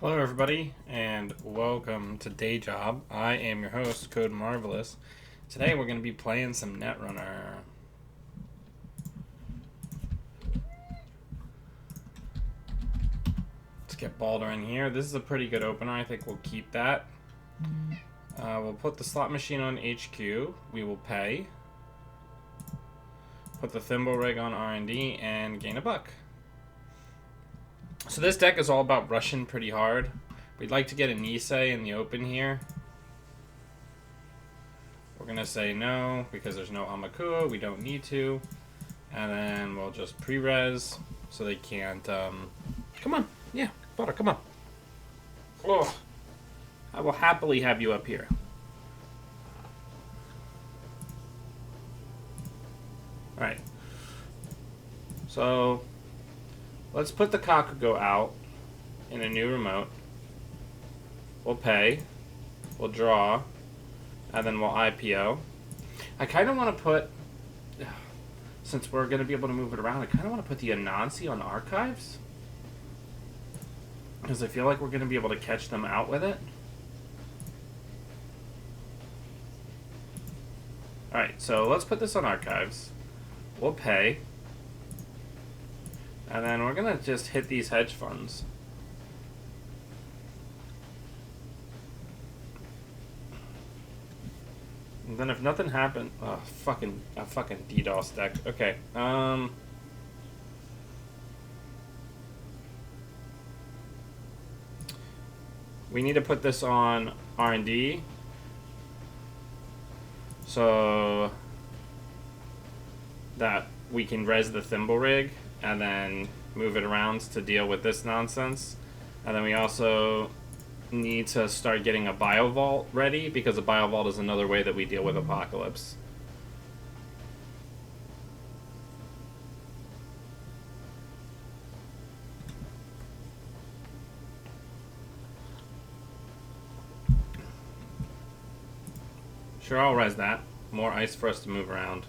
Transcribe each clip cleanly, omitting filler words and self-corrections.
Hello, everybody, and welcome to Day Job. I am your host, Code Marvelous. Today, we're going to be playing some Netrunner. Let's get Balder in here. This is a pretty good opener. I think we'll keep that. We'll put the slot machine on HQ. We will pay. Put the Thimble Rig on R&D and gain a buck. So this deck is all about rushing pretty hard. We'd like to get a Nisei in the open here. We're going to say no because there's no Amakua. We don't need to. And then we'll just pre-res so they can't... Come on. Yeah, Balder, come on. Oh, I will happily have you up here. Alright. So, let's put the Kakugo out in a new remote. We'll pay. We'll draw. And then we'll IPO. I kind of want to put... Since we're going to be able to move it around, I kind of want to put the Anansi on Archives. Because I feel like we're going to be able to catch them out with it. Alright, so let's put this on Archives. We'll pay. And then we're going to just hit these hedge funds. And then if nothing happened... Oh, fucking DDoS deck. Okay, we need to put this on R&D. So that we can res the Thimble Rig and then move it around to deal with this nonsense. And then we also need to start getting a Biovault ready, because a Biovault is another way that we deal with Apocalypse. Sure, I'll res that. More ice for us to move around.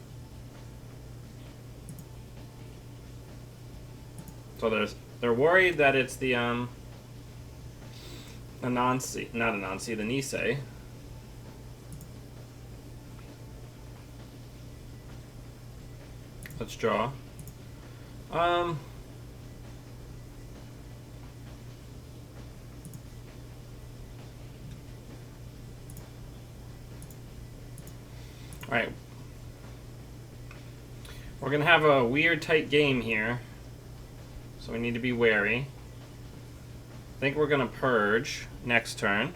So they're worried that it's the Anansi, not Anansi, the Nisei. Let's draw. Alright. We're gonna have a weird tight game here. So we need to be wary. I think we're gonna purge next turn.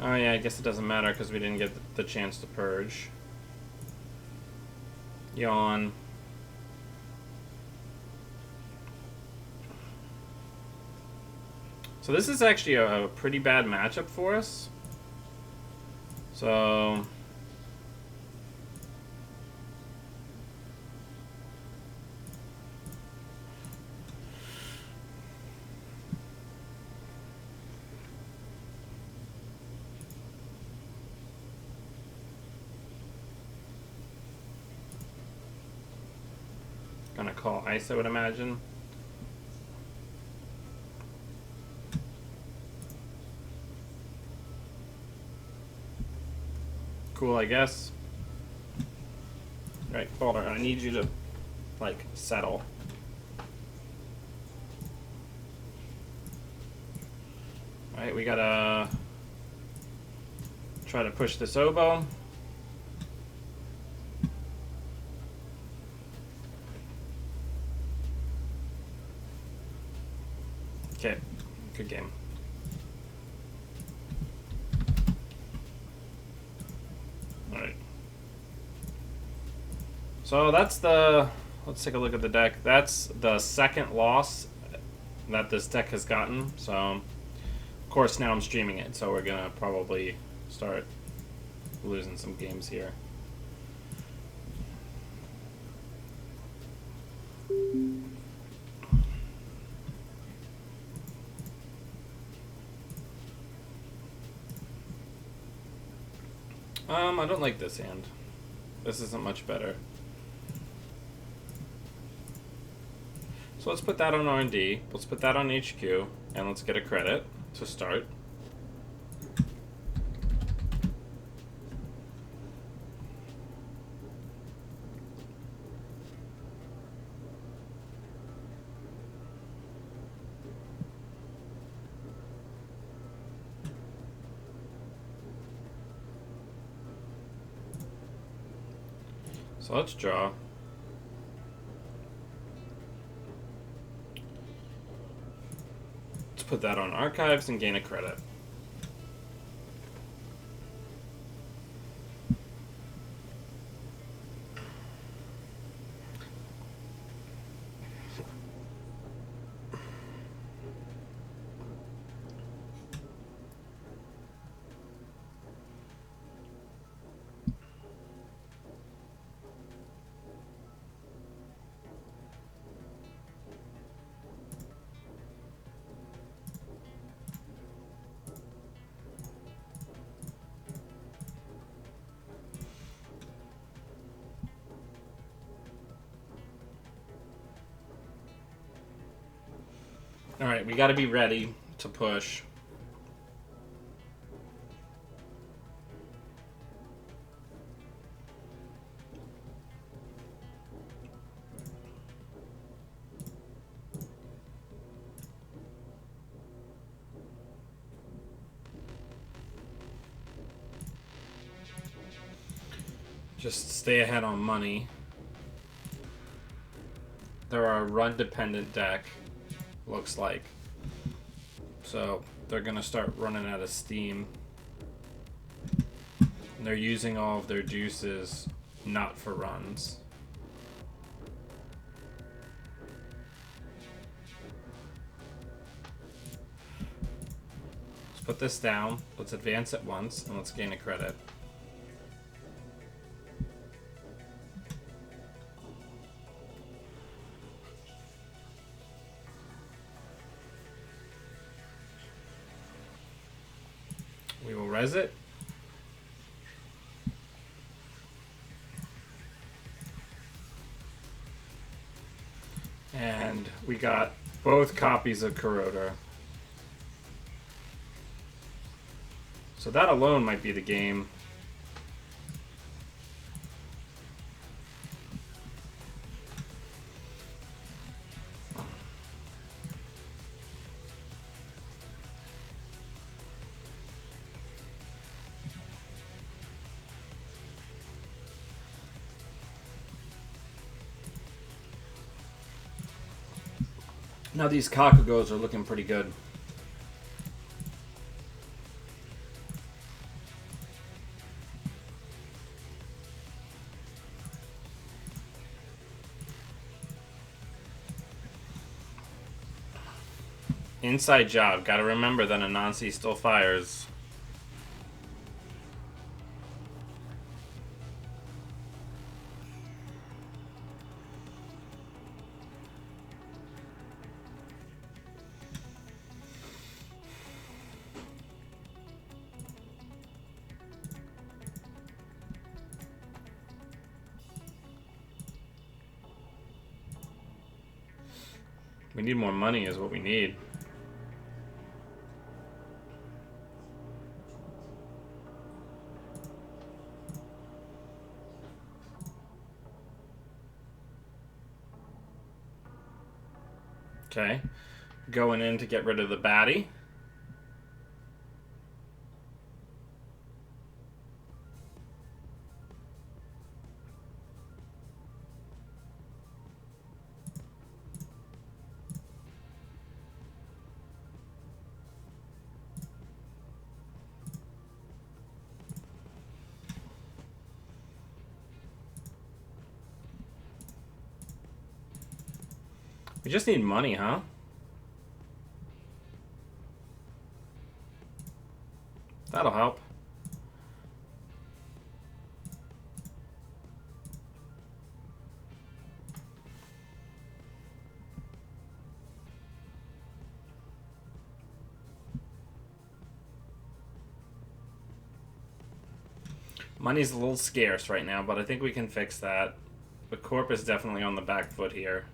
Oh yeah, I guess it doesn't matter because we didn't get the chance to purge. Yawn. So this is actually a pretty bad matchup for us. So... gonna call ice, I would imagine. Cool, I guess. Right, Balder, I need you to, like, settle. Alright, we gotta try to push this oboe. Okay, good game. Alright. So that's the... Let's take a look at the deck. That's the second loss that this deck has gotten. So, of course, now I'm streaming it, so we're gonna probably start losing some games here. I don't like this hand. This isn't much better. So let's put that on R&D. Let's put that on HQ, and let's get a credit to start. So let's draw. Let's put that on archives and gain a credit. Alright, we gotta be ready to push. Just stay ahead on money. They're a run-dependent deck, looks like. So they're gonna start running out of steam. And they're using all of their juices not for runs. Let's put this down. Let's advance it once, and let's gain a credit. We will res it. And we got both copies of Corroder. So that alone might be the game. Now these Kakugos are looking pretty good. Inside job. Gotta remember that Anansi still fires. We need more money is what we need. Okay. Going in to get rid of the baddie. We just need money, huh? That'll help. Money's a little scarce right now, but I think we can fix that. The Corp is definitely on the back foot here.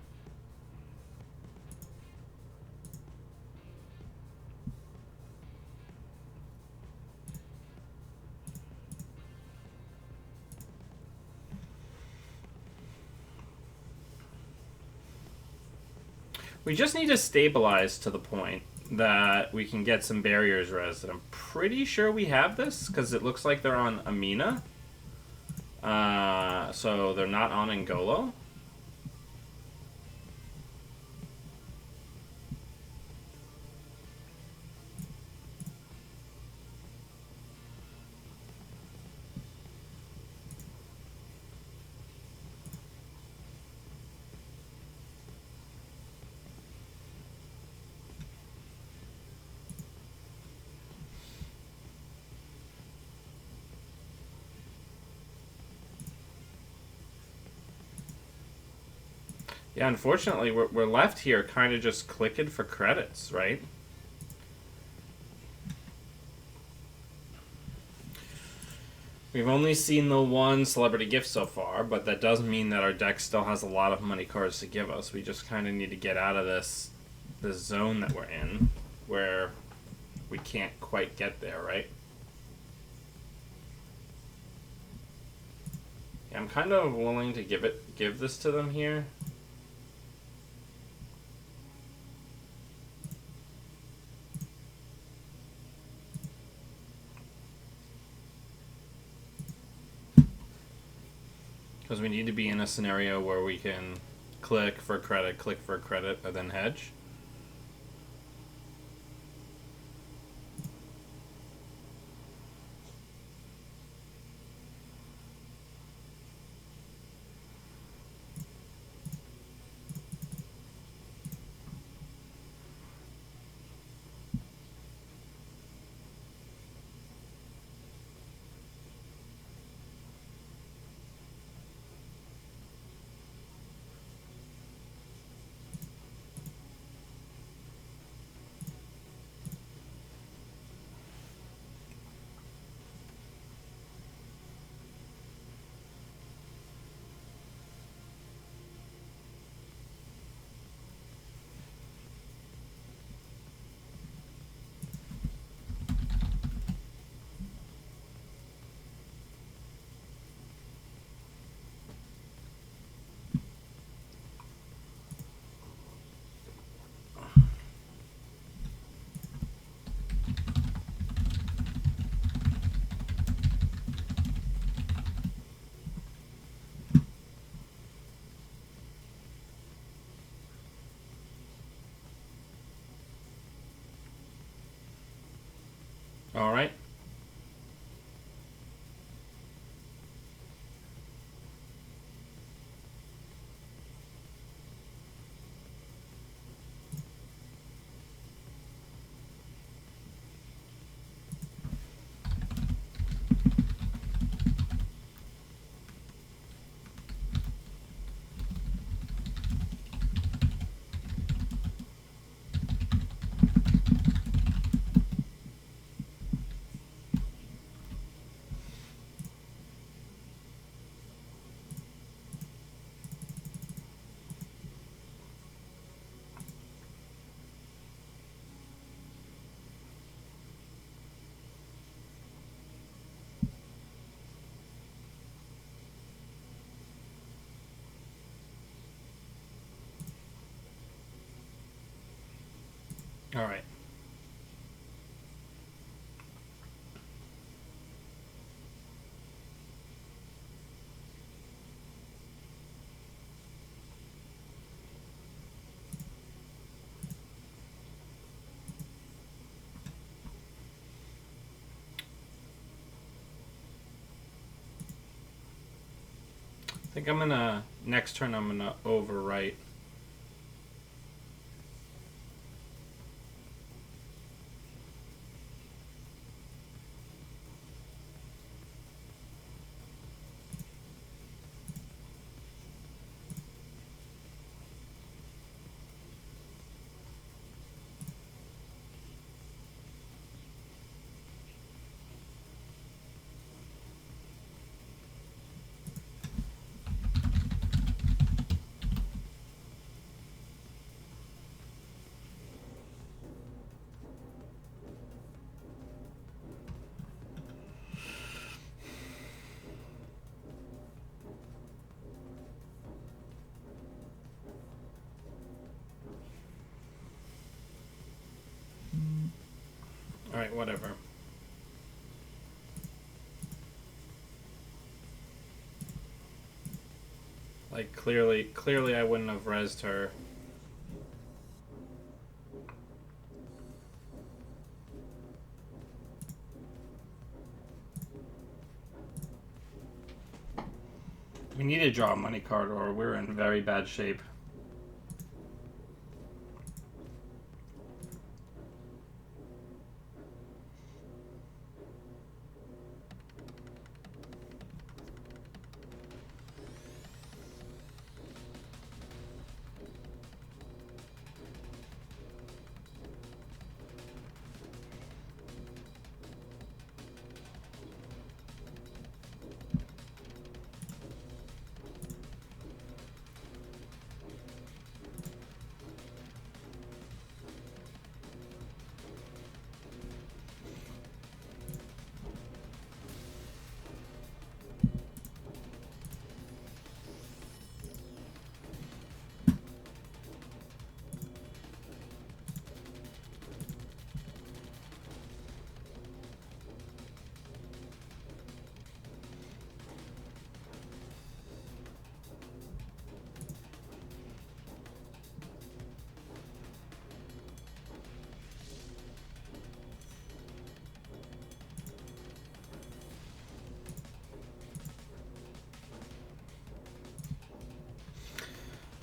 We just need to stabilize to the point that we can get some barriers res. And I'm pretty sure we have this, because it looks like they're on Amina. So they're not on Ngolo. Yeah, unfortunately, we're left here kind of just clicking for credits, right? We've only seen the one celebrity gift so far, but that does mean that our deck still has a lot of money cards to give us. We just kind of need to get out of this zone that we're in, where we can't quite get there, right? Yeah, I'm kind of willing to give this to them here. Because we need to be in a scenario where we can click for credit, and then hedge. All right. All right. I think I'm gonna, next turn I'm gonna overwrite. Alright, whatever. Like, clearly I wouldn't have rezzed her. We need to draw a money card or we're in very bad shape.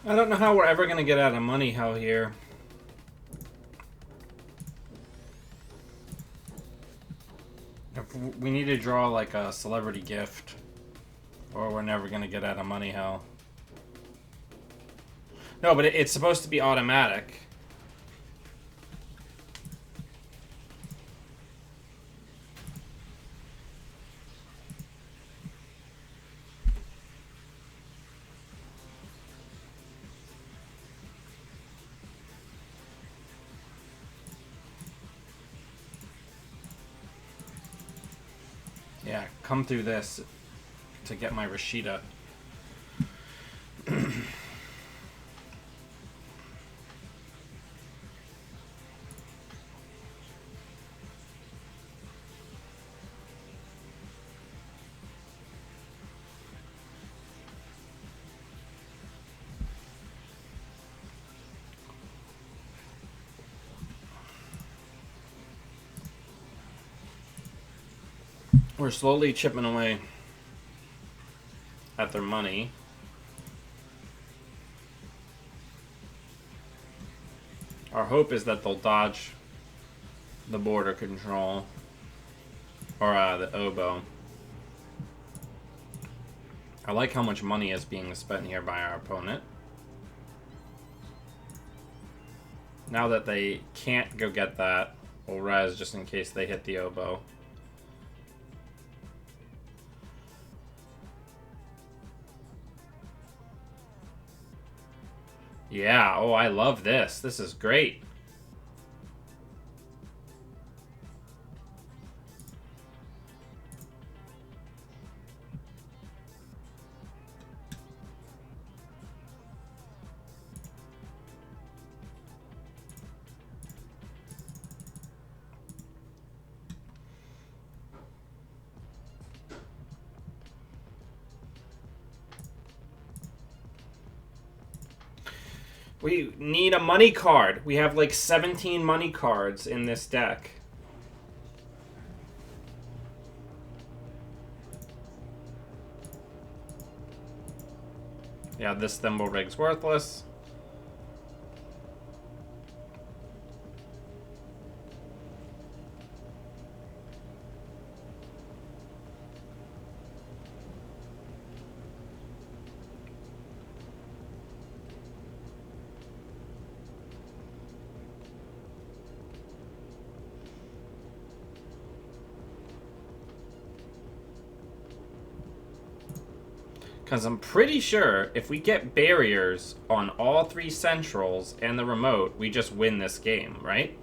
I don't know how we're ever gonna get out of money hell here. If we need to draw like a celebrity gift, or we're never gonna get out of money hell. No, but it's supposed to be automatic. Yeah, come through this to get my Rashida. We're slowly chipping away at their money. Our hope is that they'll dodge the border control or the oboe. I like how much money is being spent here by our opponent. Now that they can't go get that, we'll res just in case they hit the oboe. Yeah, oh, I love this. This is great. We need a money card. We have like 17 money cards in this deck. Yeah, this thimble rig's worthless. Because I'm pretty sure if we get barriers on all three centrals and the remote, we just win this game, right?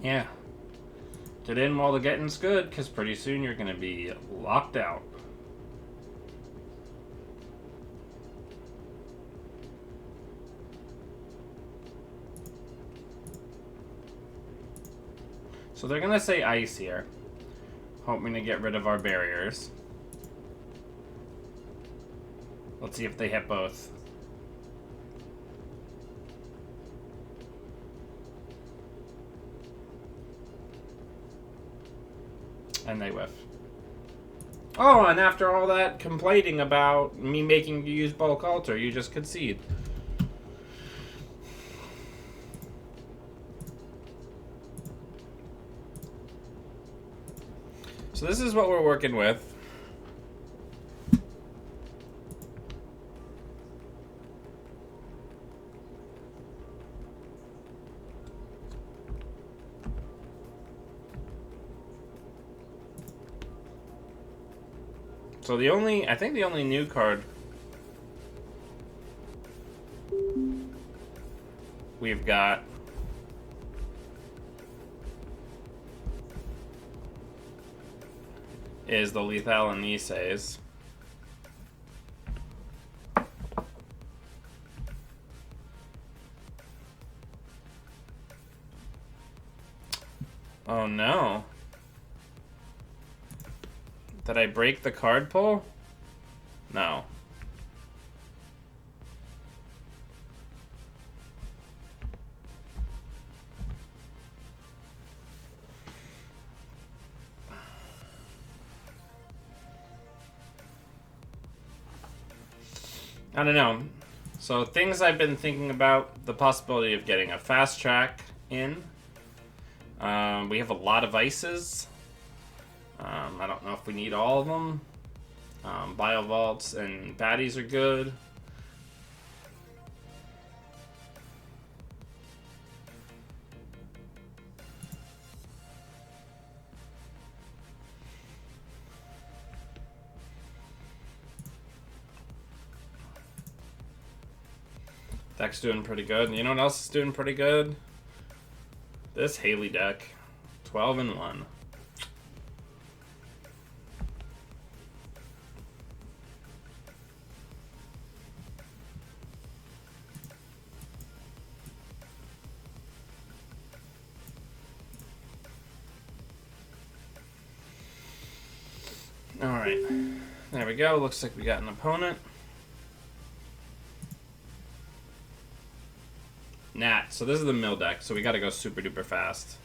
Yeah. Get in while the getting's good, because pretty soon you're going to be locked out. So they're going to say ice here, hoping to get rid of our barriers. Let's see if they hit both. And they whiff. Oh, and after all that complaining about me making you use bulk altar, you just concede. So this is what we're working with. So I think the only new card we've got is the Lethal Anises. Oh no. Did I break the card pull? No. I don't know. So things I've been thinking about, the possibility of getting a fast track in. We have a lot of ices. I don't know if we need all of them. Bio vaults and baddies are good. Deck's doing pretty good. You know what else is doing pretty good? This Haley deck. 12-1. Alright. There we go. Looks like we got an opponent. Nat. So this is the mill deck, so we gotta go super duper fast.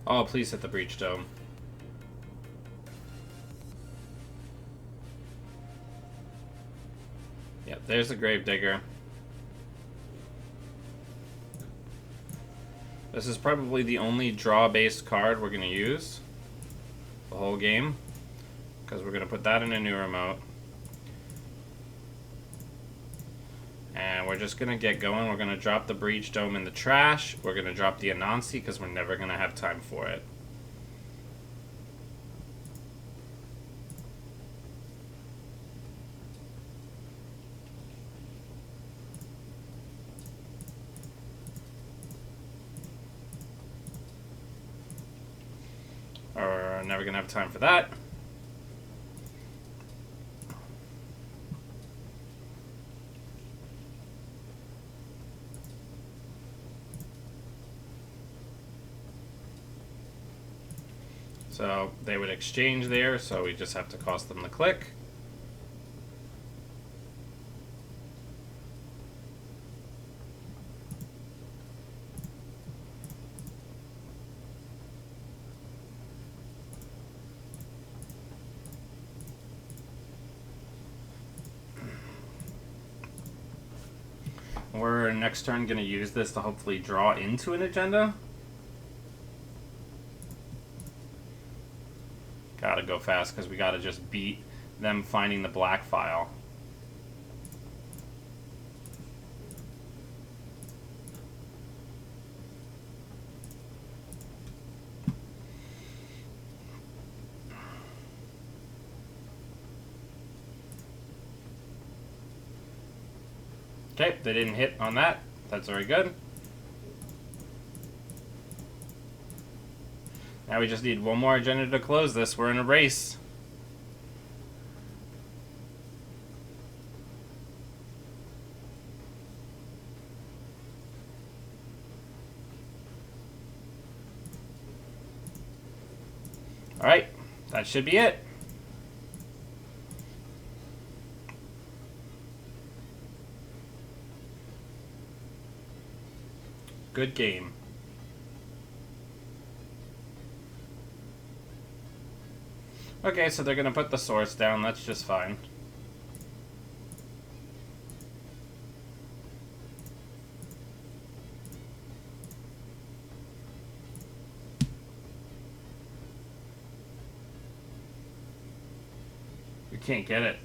Oh, please hit the breach dome. Yep, there's the Gravedigger. This is probably the only draw-based card we're going to use the whole game, because we're going to put that in a new remote. And we're just going to get going. We're going to drop the Breach Dome in the trash. We're going to drop the Anansi because we're never going to have time for it. Or never going to have time for that. So they would exchange there, so we just have to cost them the click. We're next turn going to use this to hopefully draw into an agenda. Gotta go fast because we gotta just beat them finding the black file. Okay, they didn't hit on that. That's very good. Now we just need one more agenda to close this. We're in a race. Alright, that should be it. Good game. Okay, so they're gonna put the source down. That's just fine. We can't get it.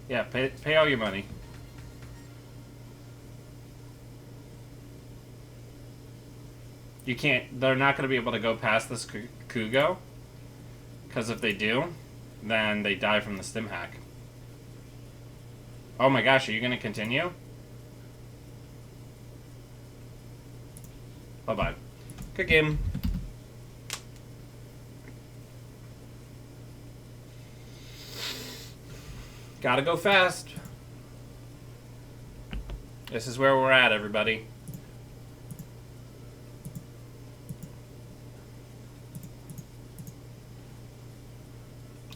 Yeah, pay all your money. You can't, they're not going to be able to go past this Kugo. Because if they do, then they die from the stim hack. Oh my gosh, are you going to continue? Bye-bye. Good game. Gotta go fast. This is where we're at, everybody.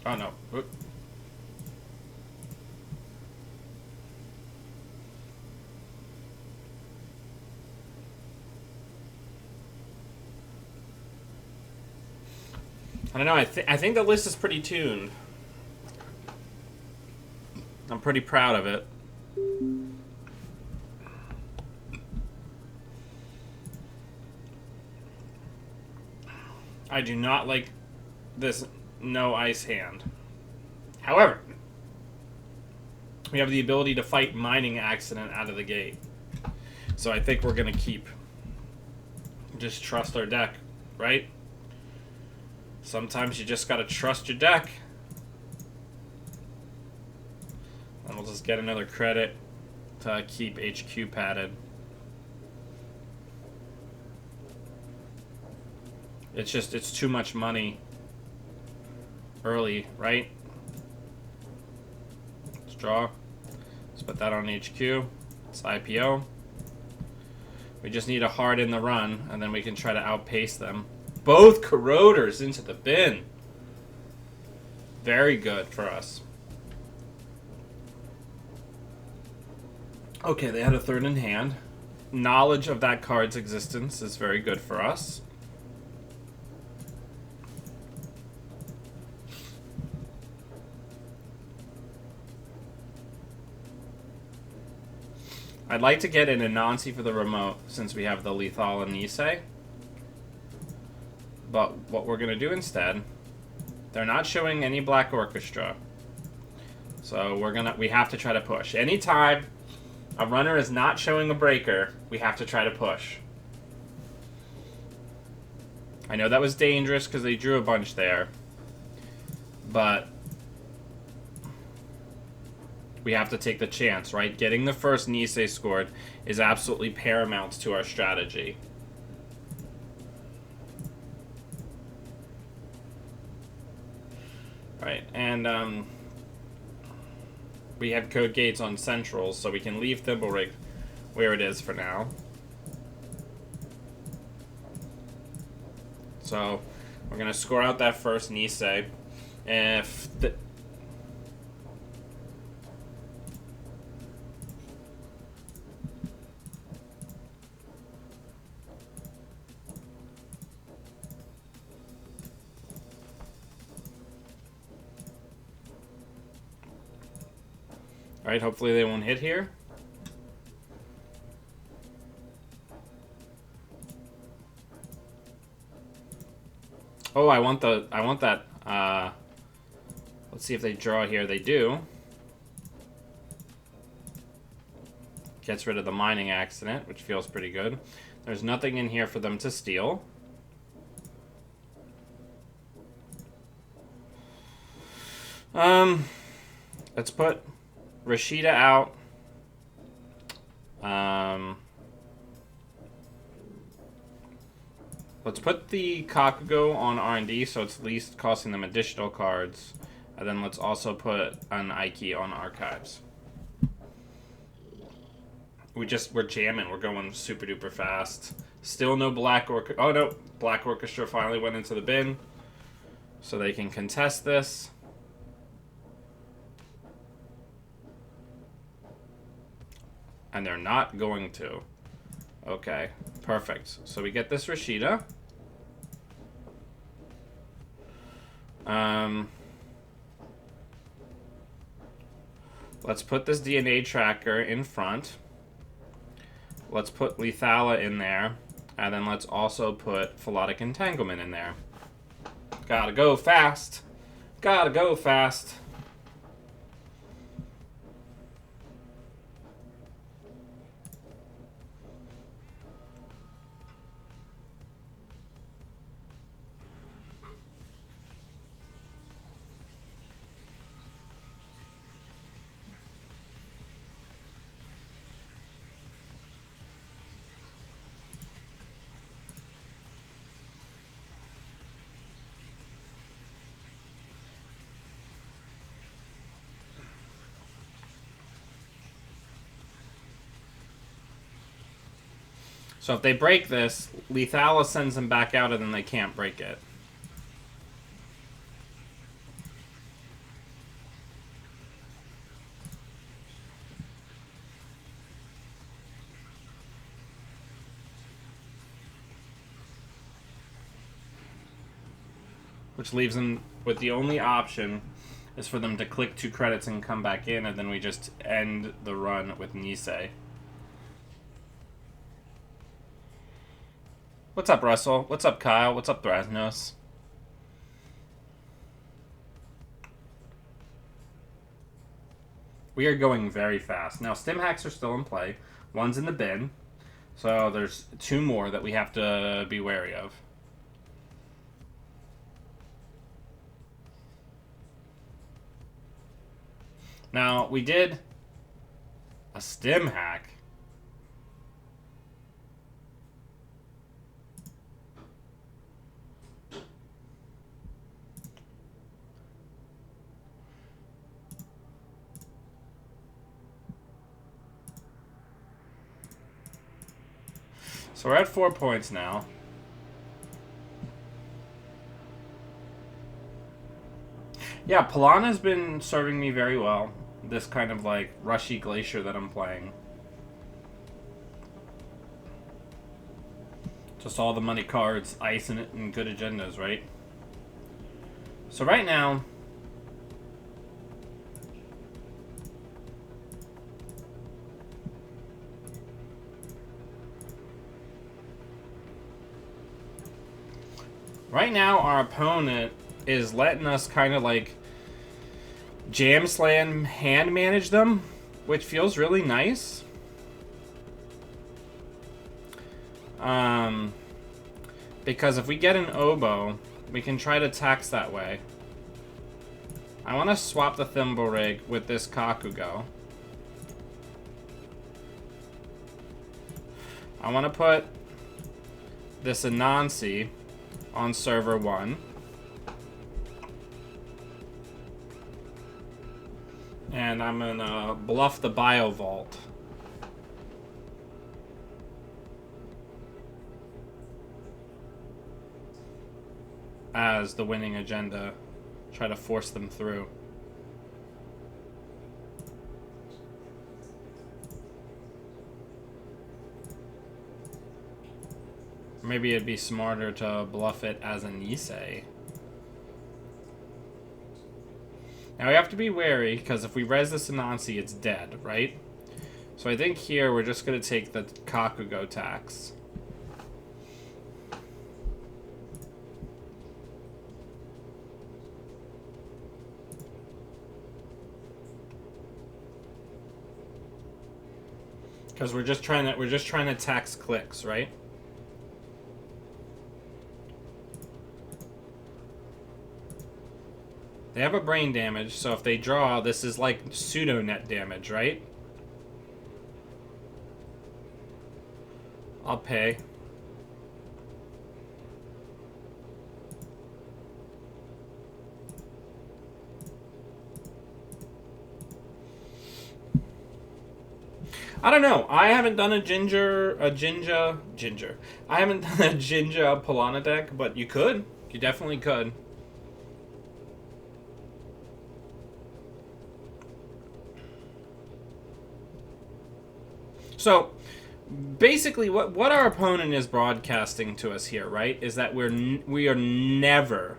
Oh no. Oop. I don't know, I think the list is pretty tuned. I'm pretty proud of it. I do not like this no ice hand. However, we have the ability to fight mining accident out of the gate. So I think we're going to keep. Just trust our deck, right? Sometimes you just got to trust your deck. And we'll just get another credit to keep HQ padded. It's just, it's too much money early, right? Let's draw. Let's put that on HQ. It's IPO. We just need a hard in the run, and then we can try to outpace them. Both corroders into the bin. Very good for us. Okay, they had a third in hand. Knowledge of that card's existence is very good for us. I'd like to get an Anansi for the remote since we have the Lethal and Nisei. But what we're going to do instead, they're not showing any Black Orchestra. So we have to try to push. Anytime a runner is not showing a breaker, we have to try to push. I know that was dangerous because they drew a bunch there. But we have to take the chance, right? Getting the first Nisei scored is absolutely paramount to our strategy. Right, and we have code gates on centrals, so we can leave Thimblerig where it is for now. So we're gonna score out that first Nisei. If the Alright, hopefully they won't hit here. Oh, I want that. Let's see if they draw here. They do. Gets rid of the mining accident, which feels pretty good. There's nothing in here for them to steal. Let's put Rashida out. Let's put the Kakugo on R&D so it's least costing them additional cards. And then let's also put an Aiki on Archives. We're jamming. We're going super duper fast. Still no Black Orchestra. Oh no, Black Orchestra finally went into the bin. So they can contest this. And they're not going to. Okay, perfect. So we get this Rashida. Let's put this DNA tracker in front. Let's put Lethala in there. And then let's also put Philotic Entanglement in there. Gotta go fast. Gotta go fast. So if they break this, Lethala sends them back out and then they can't break it. Which leaves them with the only option is for them to click 2 credits and come back in, and then we just end the run with Nisei. What's up, Russell? What's up, Kyle? What's up, Thrasnos? We are going very fast. Now, stim hacks are still in play. One's in the bin. So there's 2 more that we have to be wary of. Now, we did a stim hack. So we're at 4 points now. Yeah, Pilana's been serving me very well. This kind of like rushy glacier that I'm playing. Just all the money cards, ice in it, and good agendas, right? So right now, our opponent is letting us kind of like jam slam hand manage them, which feels really nice. Because if we get an oboe, we can try to tax that way. I want to swap the thimble rig with this Kakugo. I want to put this Anansi on server 1. And I'm gonna bluff the Bio Vault. As the winning agenda. Try to force them through. Maybe it'd be smarter to bluff it as a Nisei. Now we have to be wary, because if we res this Anansi, it's dead, right? So I think here we're just going to take the Kakugo tax. Because we're just trying to tax clicks, right? They have a brain damage, so if they draw, this is like pseudo net damage, right? I'll pay. I don't know. I haven't done a ginger. I haven't done a ginger Polana deck, but you could. You definitely could. So, basically, what our opponent is broadcasting to us here, right, is that we are never,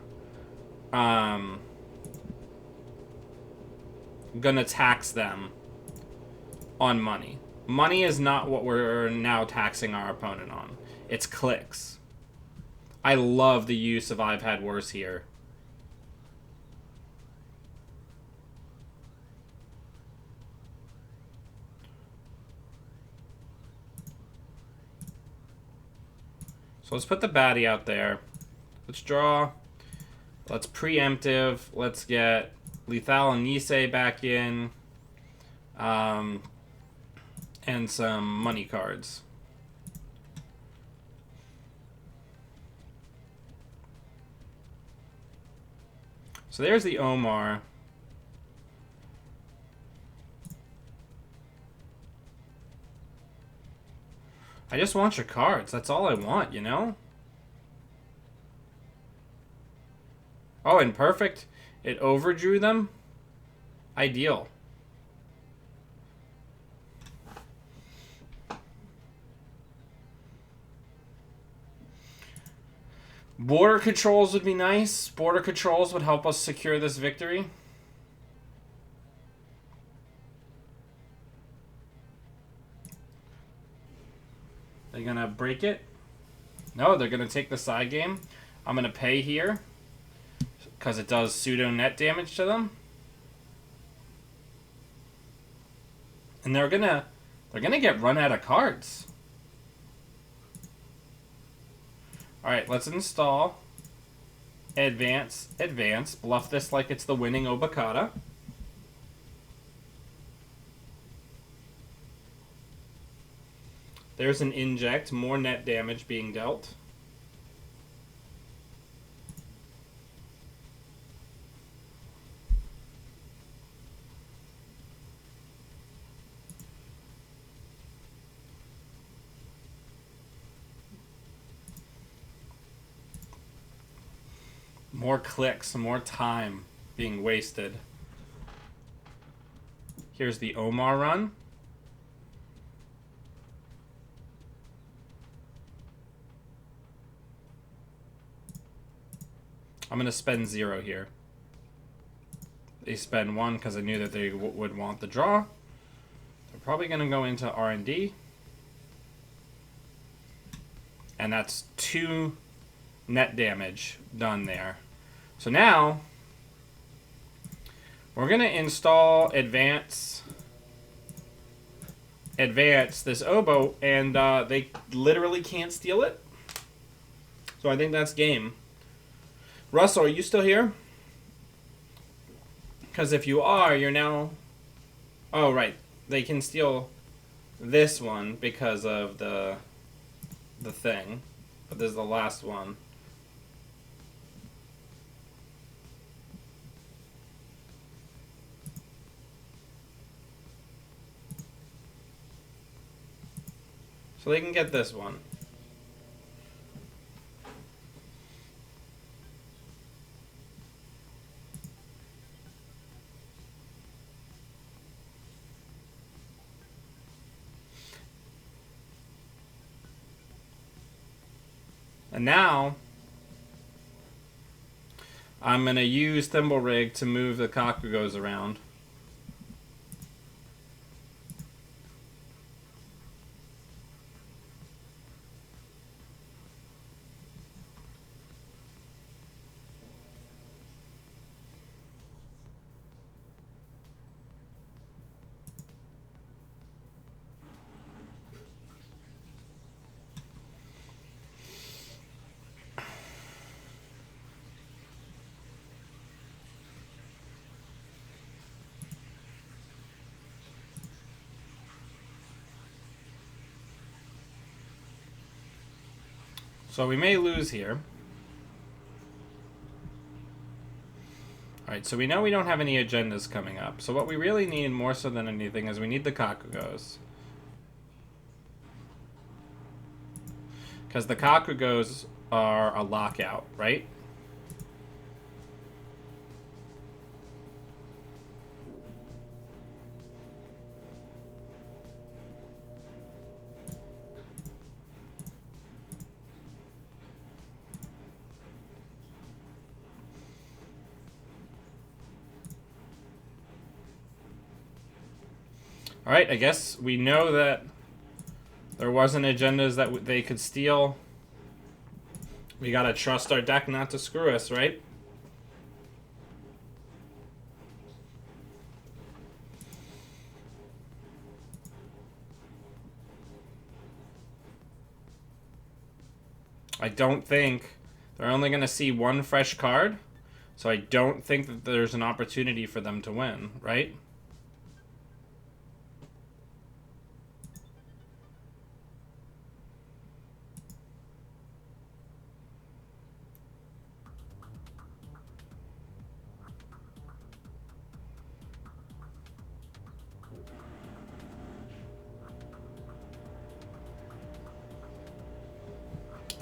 gonna tax them on money. Money is not what we're now taxing our opponent on. It's clicks. I love the use of I've had worse here. So let's put the baddie out there. Let's draw. Let's preemptive. Let's get Lethal and Nisei back in. And some money cards. So there's the Omar. I just want your cards. That's all I want, you know? Oh, and perfect. It overdrew them. Ideal. Border controls would be nice. Border controls would help us secure this victory. They're gonna break it. No, they're gonna take the side game. I'm gonna pay here because it does pseudo net damage to them. And they're gonna get run out of cards. Alright, let's install. Advance. Bluff this like it's the winning Obokata. There's an inject. More net damage being dealt. More clicks, more time being wasted. Here's the Omar run. I'm going to spend 0 here. They spend 1 because I knew that they would want the draw. They're probably going to go into R&D. And that's 2 net damage done there. So now, we're going to install advance this Obo, and they literally can't steal it. So I think that's game. Russell, are you still here? Because if you are, you're now... Oh, right. They can steal this one because of the thing. But this is the last one. So they can get this one. And now, I'm going to use Thimble Rig to move the Kakugos around. So we may lose here. Alright, so we know we don't have any agendas coming up. So what we really need, more so than anything, is we need the Kakugos. Because the Kakugos are a lockout, right? Alright, I guess we know that there wasn't agendas that they could steal. We gotta trust our deck not to screw us, right? I don't think they're only gonna see one fresh card, so I don't think that there's an opportunity for them to win, right?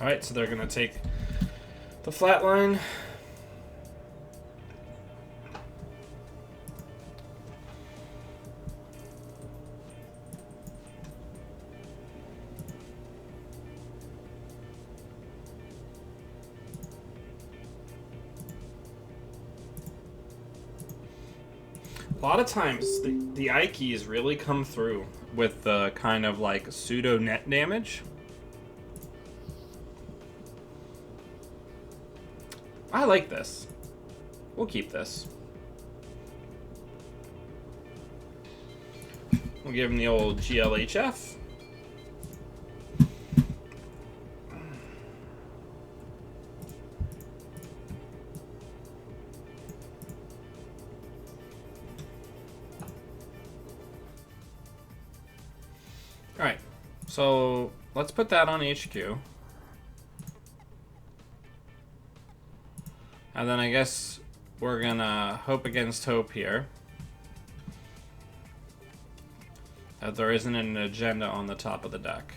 Alright, so they're going to take the flat line. A lot of times, the Ikes really come through with the kind of like pseudo net damage. I like this. We'll keep this. We'll give him the old GLHF. Alright, so let's put that on HQ. And then I guess we're gonna hope against hope here that there isn't an agenda on the top of the deck.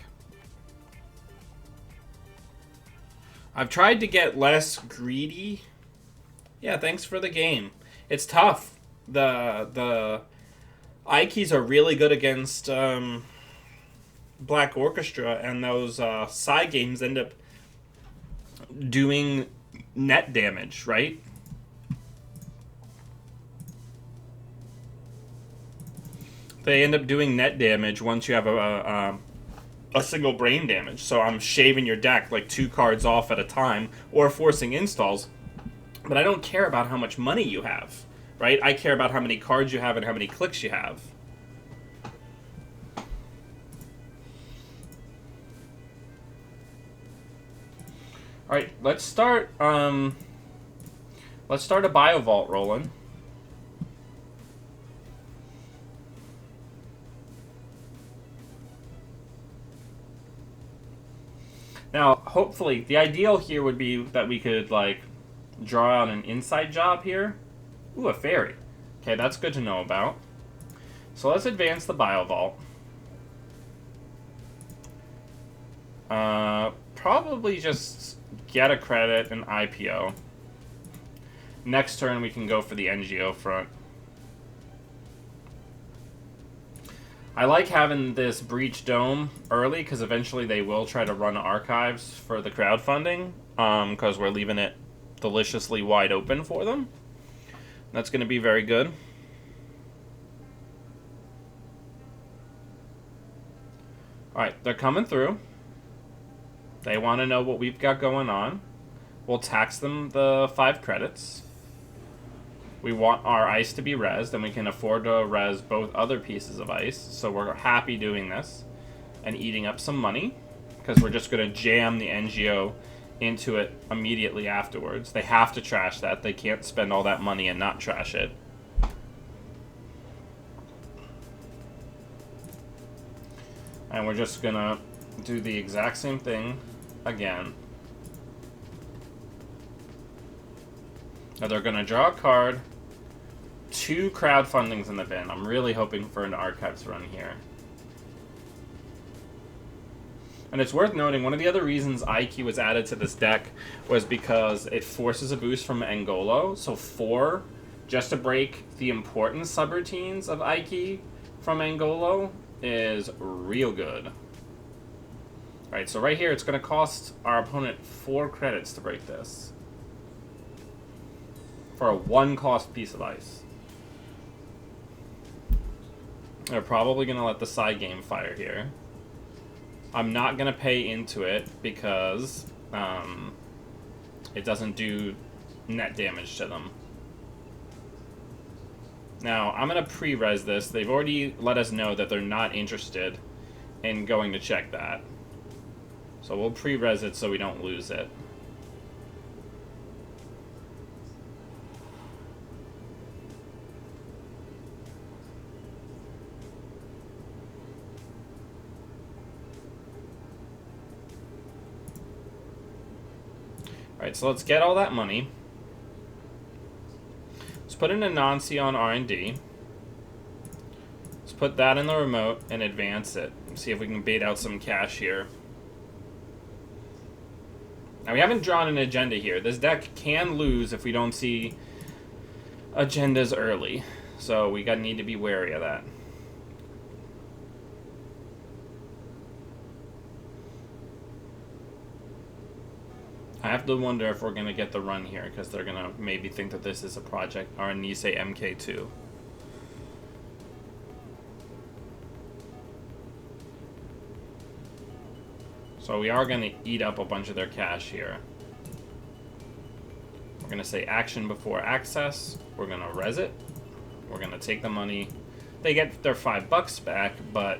I've tried to get less greedy. Yeah, thanks for the game. It's tough. The Ikes are really good against Black Orchestra, and those side games end up doing net damage, right? They end up doing net damage once you have a single brain damage. So I'm shaving your deck like 2 cards off at a time or forcing installs. But I don't care about how much money you have, right? I care about how many cards you have and how many clicks you have. All right, let's start a BioVault rolling. Now, hopefully, the ideal here would be that we could, like, draw out an inside job here. Ooh, a fairy. Okay, that's good to know about. So let's advance the BioVault. Probably just get a credit and IPO. Next turn, we can go for the NGO front. I like having this Breach Dome early, because eventually they will try to run archives for the crowdfunding, because we're leaving it deliciously wide open for them. That's going to be very good. Alright, they're coming through. They want to know what we've got going on. We'll tax them the 5 credits. We want our ice to be rezzed, and we can afford to res both other pieces of ice, so we're happy doing this and eating up some money, because we're just going to jam the NGO into it immediately afterwards. They have to trash that. They can't spend all that money and not trash it. And we're just going to do the exact same thing again. Now they're going to draw a card. 2 crowdfundings in the bin. I'm really hoping for an archives run here. And it's worth noting, one of the other reasons Aiki was added to this deck was because it forces a boost from Angolo. So 4, just to break the important subroutines of Aiki from Angolo, is real good. Alright, so right here, it's going to cost our opponent 4 credits to break this. For a 1-cost piece of ice. They're probably going to let the side game fire here. I'm not going to pay into it because it doesn't do net damage to them. Now, I'm going to pre-res this. They've already let us know that they're not interested in going to check that. So we'll pre-res it so we don't lose it. Alright, so let's get all that money. Let's put in Anansi on R&D. Let's put that in the remote and advance it. See if we can bait out some cash here. Now, we haven't drawn an agenda here. This deck can lose if we don't see agendas early. So we need to be wary of that. I have to wonder if we're going to get the run here, because they're going to maybe think that this is a project, or a Nisei MK2. So we are going to eat up a bunch of their cash here. We're going to say action before access. We're going to res it. We're going to take the money. They get their $5 back, but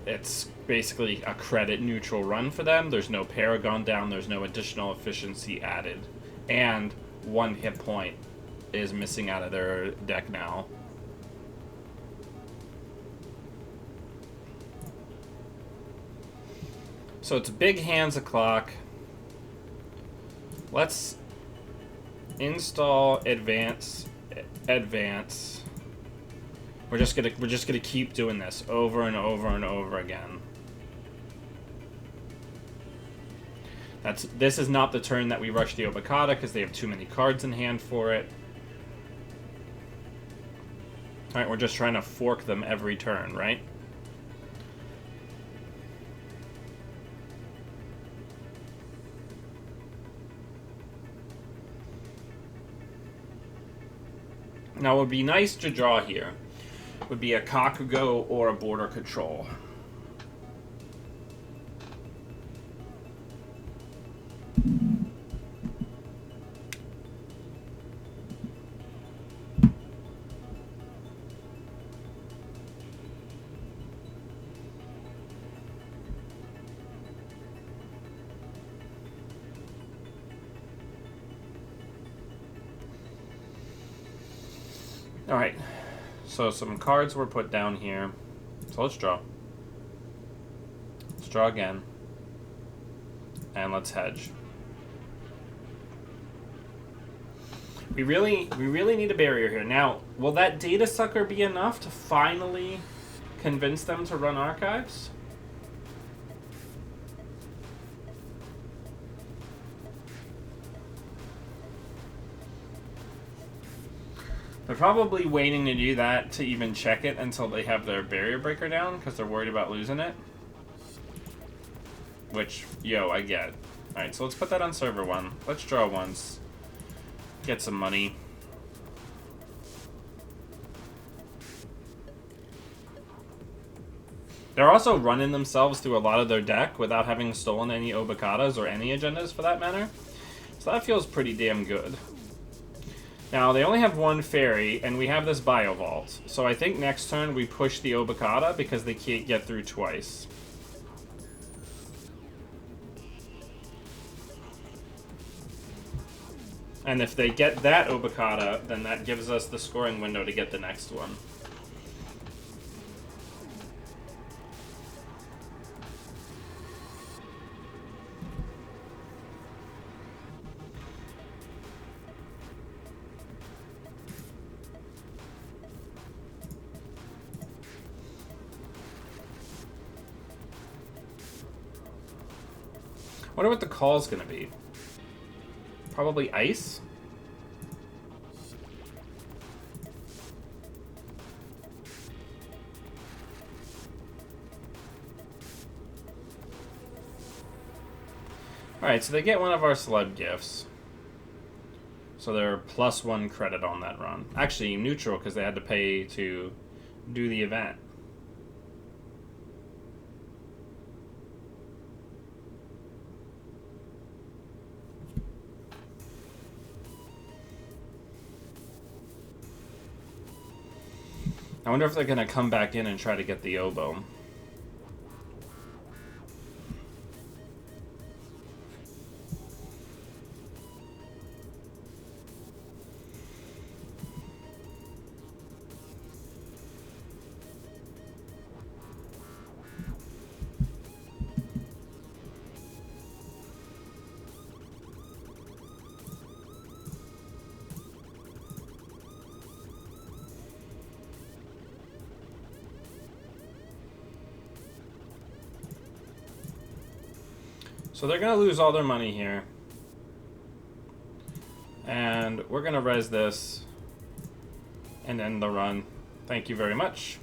it's basically a credit neutral run for them. There's no Paragon down. There's no additional efficiency added. And 1 hit point is missing out of their deck now. So it's big hands o'clock. Let's install advance. We're just gonna keep doing this over and over and over again. This is not the turn that we rush the Obokata because they have too many cards in hand for it. Alright, we're just trying to fork them every turn, right? Now, what would be nice to draw here would be a Kakugo or a Border Control. Alright, so some cards were put down here. So let's draw. Let's draw again. And let's hedge. We really need a barrier here. Now, will that data sucker be enough to finally convince them to run archives? They're probably waiting to do that to even check it until they have their barrier breaker down, because they're worried about losing it. Which, yo, I get. Alright, so let's put that on server 1. Let's draw once. Get some money. They're also running themselves through a lot of their deck without having stolen any Obokatas or any agendas for that matter. So that feels pretty damn good. Now, they only have 1 fairy, and we have this Bio Vault. So I think next turn we push the Obokata because they can't get through twice. And if they get that Obokata, then that gives us the scoring window to get the next one. Wonder what the call's gonna be. Probably ice? Alright, so they get one of our celeb gifts. So they're +1 credit on that run. Actually, neutral, because they had to pay to do the event. I wonder if they're going to come back in and try to get the oboe. So they're going to lose all their money here. And we're going to res this and end the run. Thank you very much.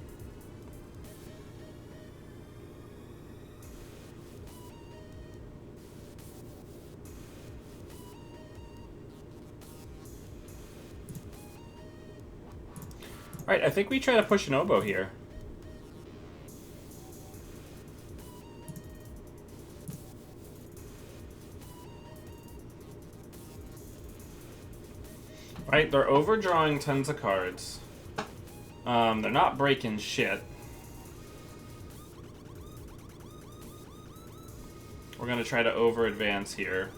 Alright, I think we try to push an oboe here. Right, they're overdrawing tons of cards. They're not breaking shit. We're gonna try to over-advance here.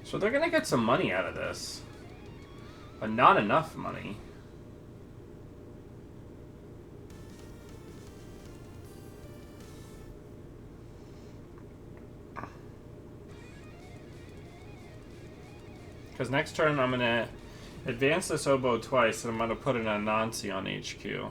So they're gonna get some money out of this. But not enough money. Because next turn I'm gonna advance this oboe twice and I'm gonna put an Anansi on HQ.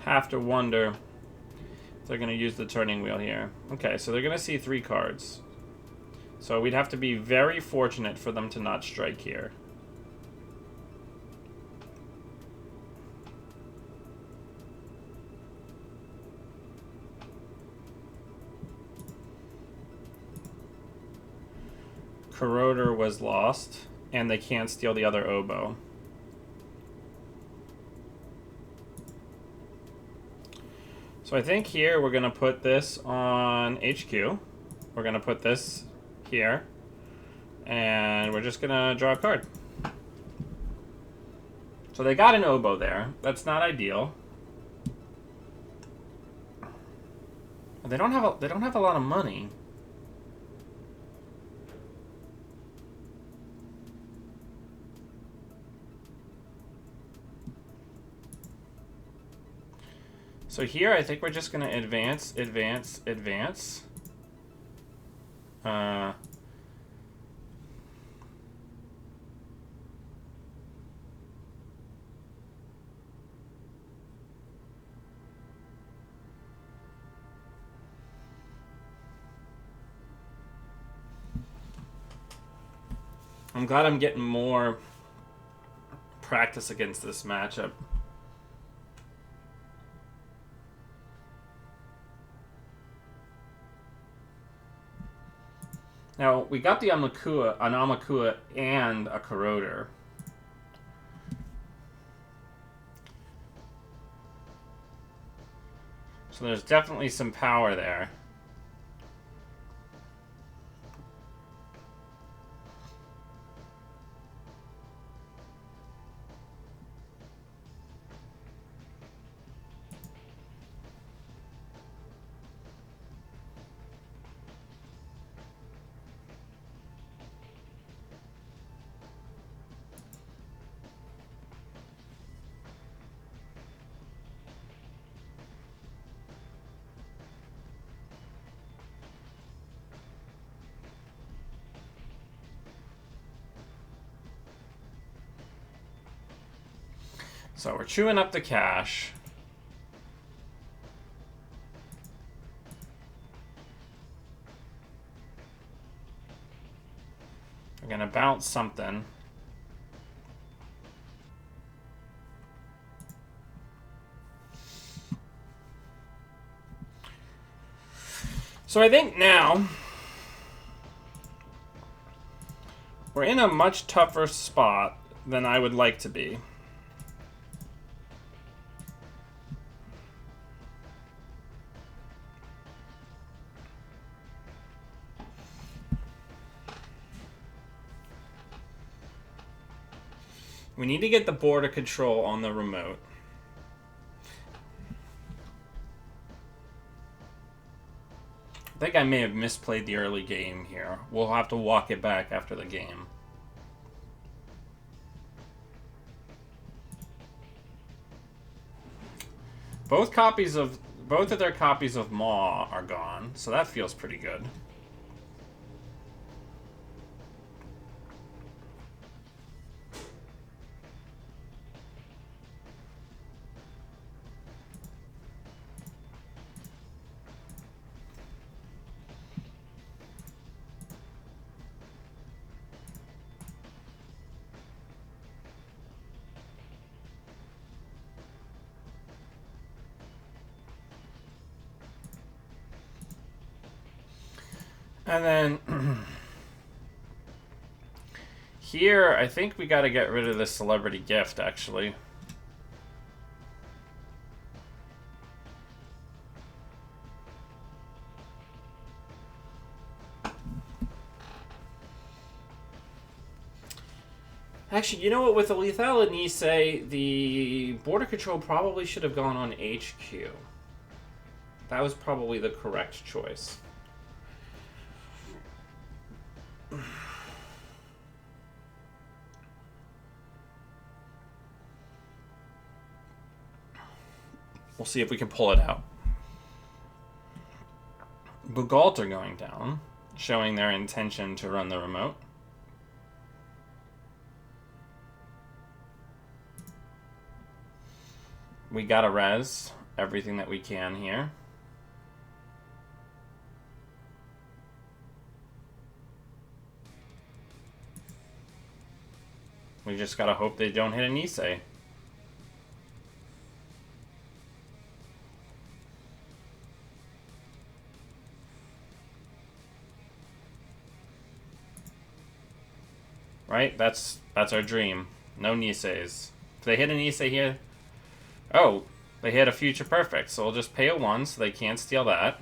Have to wonder if they're going to use the turning wheel here. Okay, so they're going to see 3 cards. So we'd have to be very fortunate for them to not strike here. Corroder was lost, and they can't steal the other oboe. So I think here we're going to put this on HQ. We're going to put this here. And we're just going to draw a card. So they got an oboe there. That's not ideal. They don't have a lot of money. So here, I think we're just going to advance. I'm glad I'm getting more practice against this matchup. Now, we got the Amakua, an Amakua and a Corroder. So there's definitely some power there. So we're chewing up the cash. We're gonna bounce something. So I think now we're in a much tougher spot than I would like to be. We need to get the border control on the remote. I think I may have misplayed the early game here. We'll have to walk it back after the game. Both of their copies of Maw are gone, so that feels pretty good. And then here, I think we got to get rid of this celebrity gift, actually. Actually, you know what? With the Lethal Anise, the border control probably should have gone on HQ. That was probably the correct choice. We'll see if we can pull it out. Bugalt are going down, showing their intention to run the remote. We gotta res everything that we can here. We just gotta hope they don't hit an Issei. Right? That's our dream. No Niseis. If they hit an Issei here... Oh, they hit a future perfect, so we'll just pay a 1 so they can't steal that.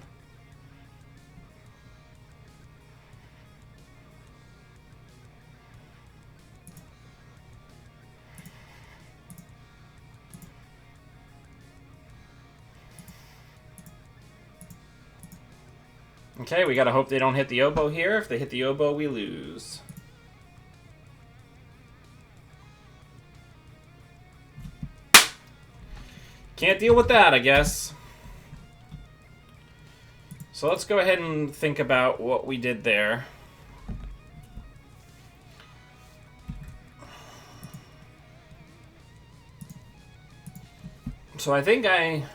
Okay, we gotta hope they don't hit the oboe here. If they hit the oboe, we lose. Can't deal with that, I guess. So let's go ahead and think about what we did there. So I think I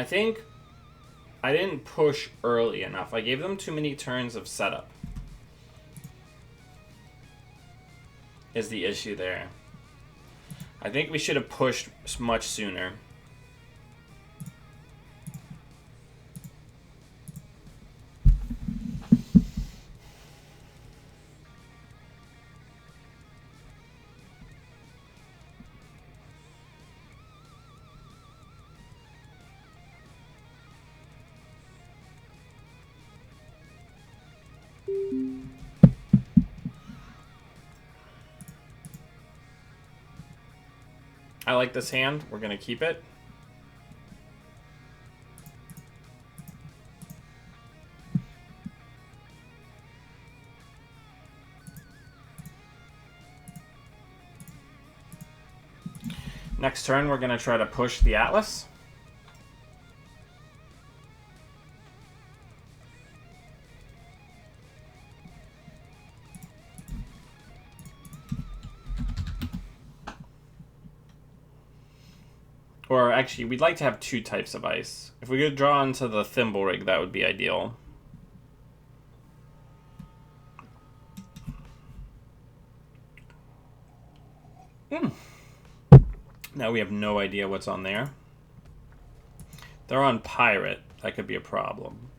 didn't push early enough. I gave them too many turns of setup. Is the issue there. I think we should have pushed much sooner. I like this hand. We're going to keep it. Next turn, we're going to try to push the Atlas. Or actually, we'd like to have 2 types of ice. If we could draw into the Thimble Rig, that would be ideal. Now we have no idea what's on there. They're on Pirate. That could be a problem.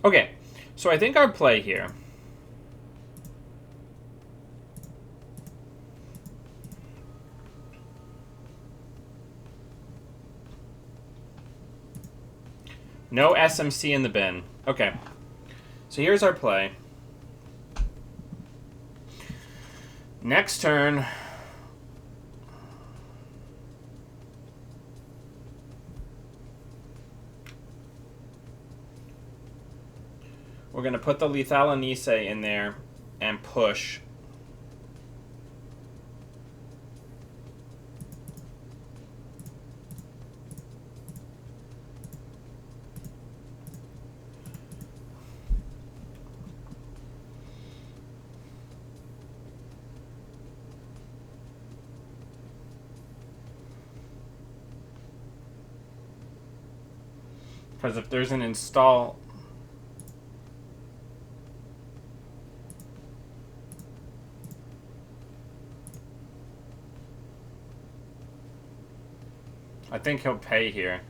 Okay, so I think our play here no SMC in the bin. Okay, so here's our play. Next turn, we're going to put the Lethal Anise in there and push. Because if there's an install... I think he'll pay here.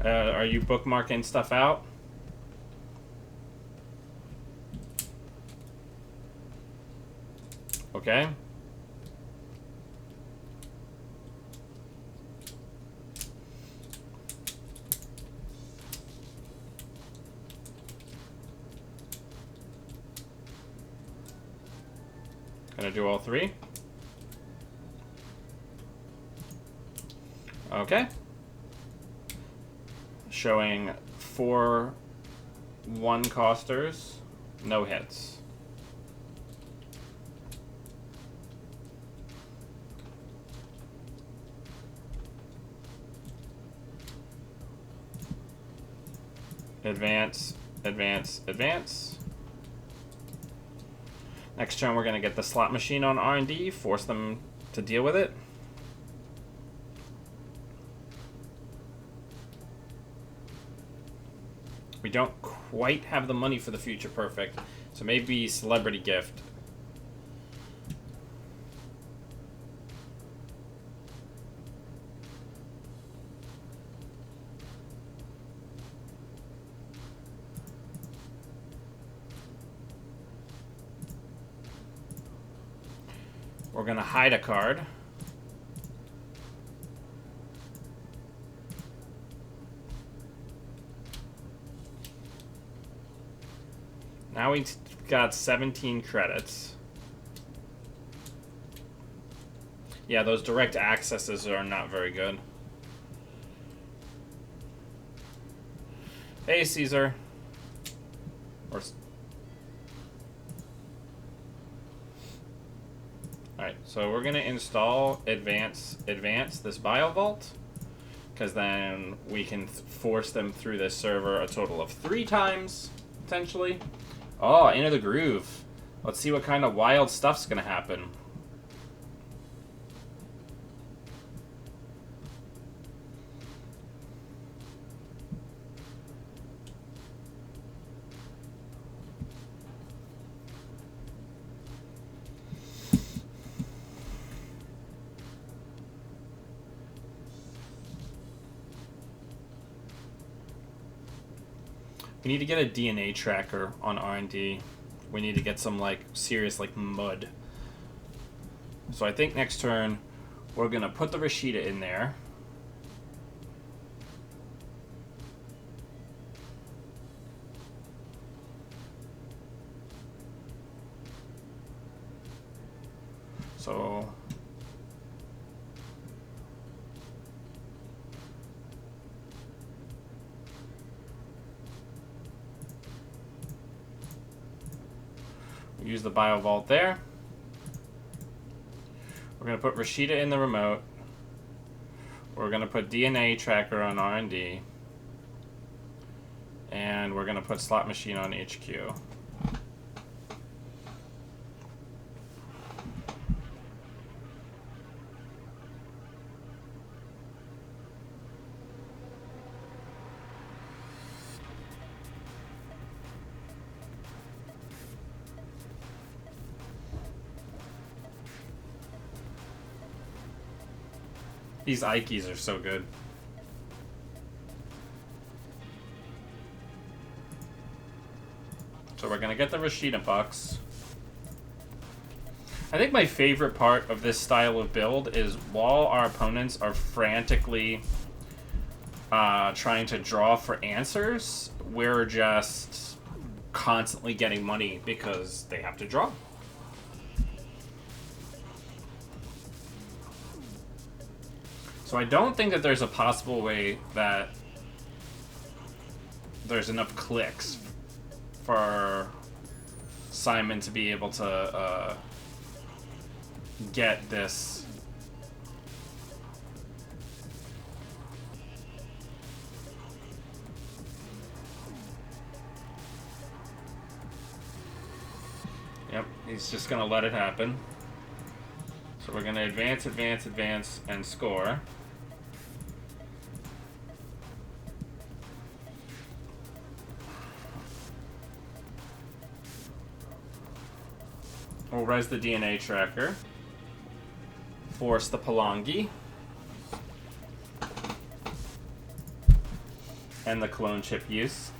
Are you bookmarking stuff out? Okay. Gonna do all 3. Okay. Showing 4 1-costers, no hits. Advance, advance, advance. Next turn, we're going to get the slot machine on R&D, force them to deal with it. We don't quite have the money for the Future Perfect, so maybe Celebrity Gift. We're going to hide a card. Now we've got 17 credits. Yeah, those direct accesses are not very good. Hey, Caesar. Alright, so we're going to install Advance this BioVault, because then we can force them through this server a total of 3 times, potentially. Oh, Into the Groove. Let's see what kind of wild stuff's going to happen. We need to get a DNA tracker on R&D. We need to get some, like, serious, like, mud. So I think next turn, we're going to put the Rashida in there. So... use the BioVault there. We're going to put Rashida in the remote. We're going to put DNA tracker on R&D. And we're going to put slot machine on HQ. These Ikes are so good. So we're gonna get the Rashida bucks. I think my favorite part of this style of build is while our opponents are frantically trying to draw for answers, we're just constantly getting money because they have to draw. So I don't think that there's a possible way that there's enough clicks for Simon to be able to get this. Yep, he's just gonna let it happen. So we're gonna advance, advance, advance, and score. We'll res the DNA tracker. Force the Palangi. And the clone chip use.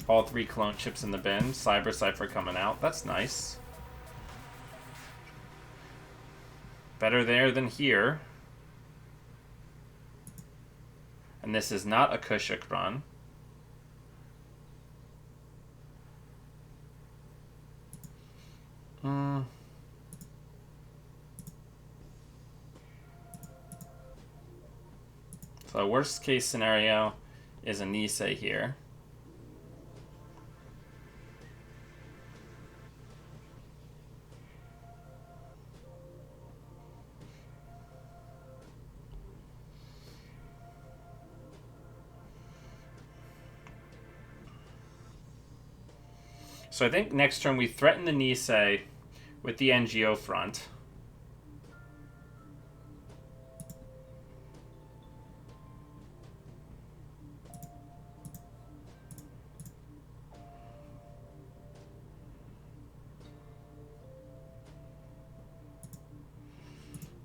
All 3 clone chips in the bin. Cyber Cypher coming out. That's nice. Better there than here. And this is not a Kushik run. So worst case scenario is a Nisei here. So I think next turn we threaten the Nisei with the NGO front.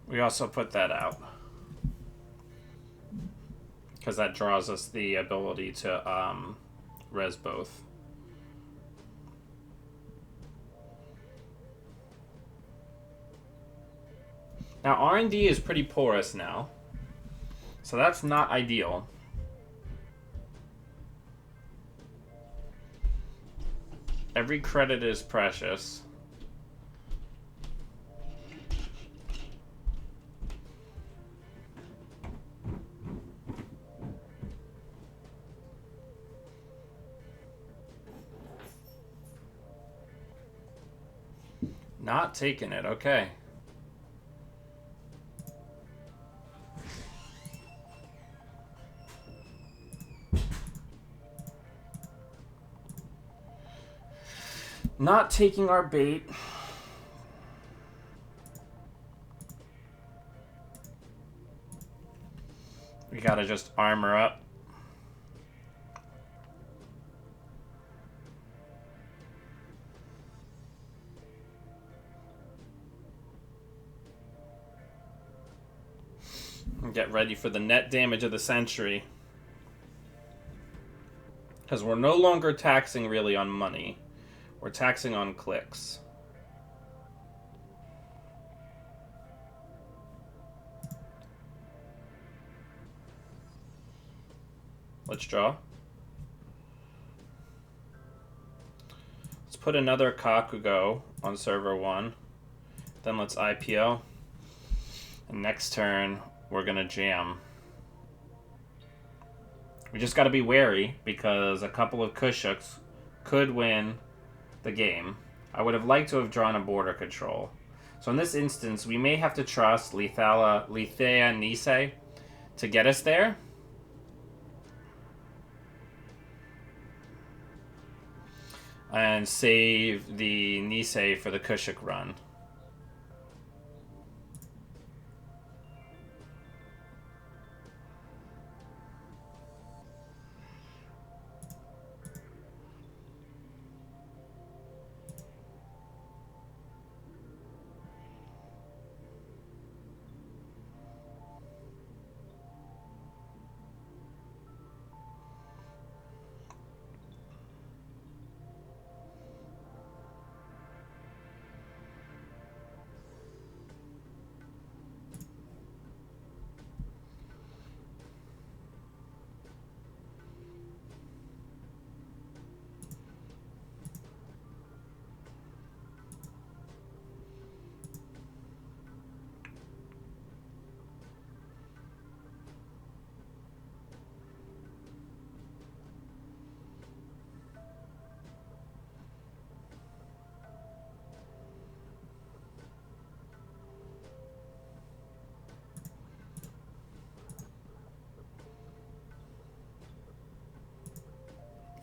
We also put that out because that draws us the ability to res both. Now R&D is pretty porous now, so that's not ideal. Every credit is precious. Not taking it, okay. Not taking our bait. We gotta just armor up. And get ready for the net damage of the century. Because we're no longer taxing really on money. We're taxing on clicks. Let's draw. Let's put another Kakugo on server 1. Then let's IPO. And next turn, we're going to jam. We just got to be wary because a couple of Kushuks could win the game. I would have liked to have drawn a border control. So in this instance, we may have to trust Lethea Nisei to get us there. And save the Nisei for the Kushuk run.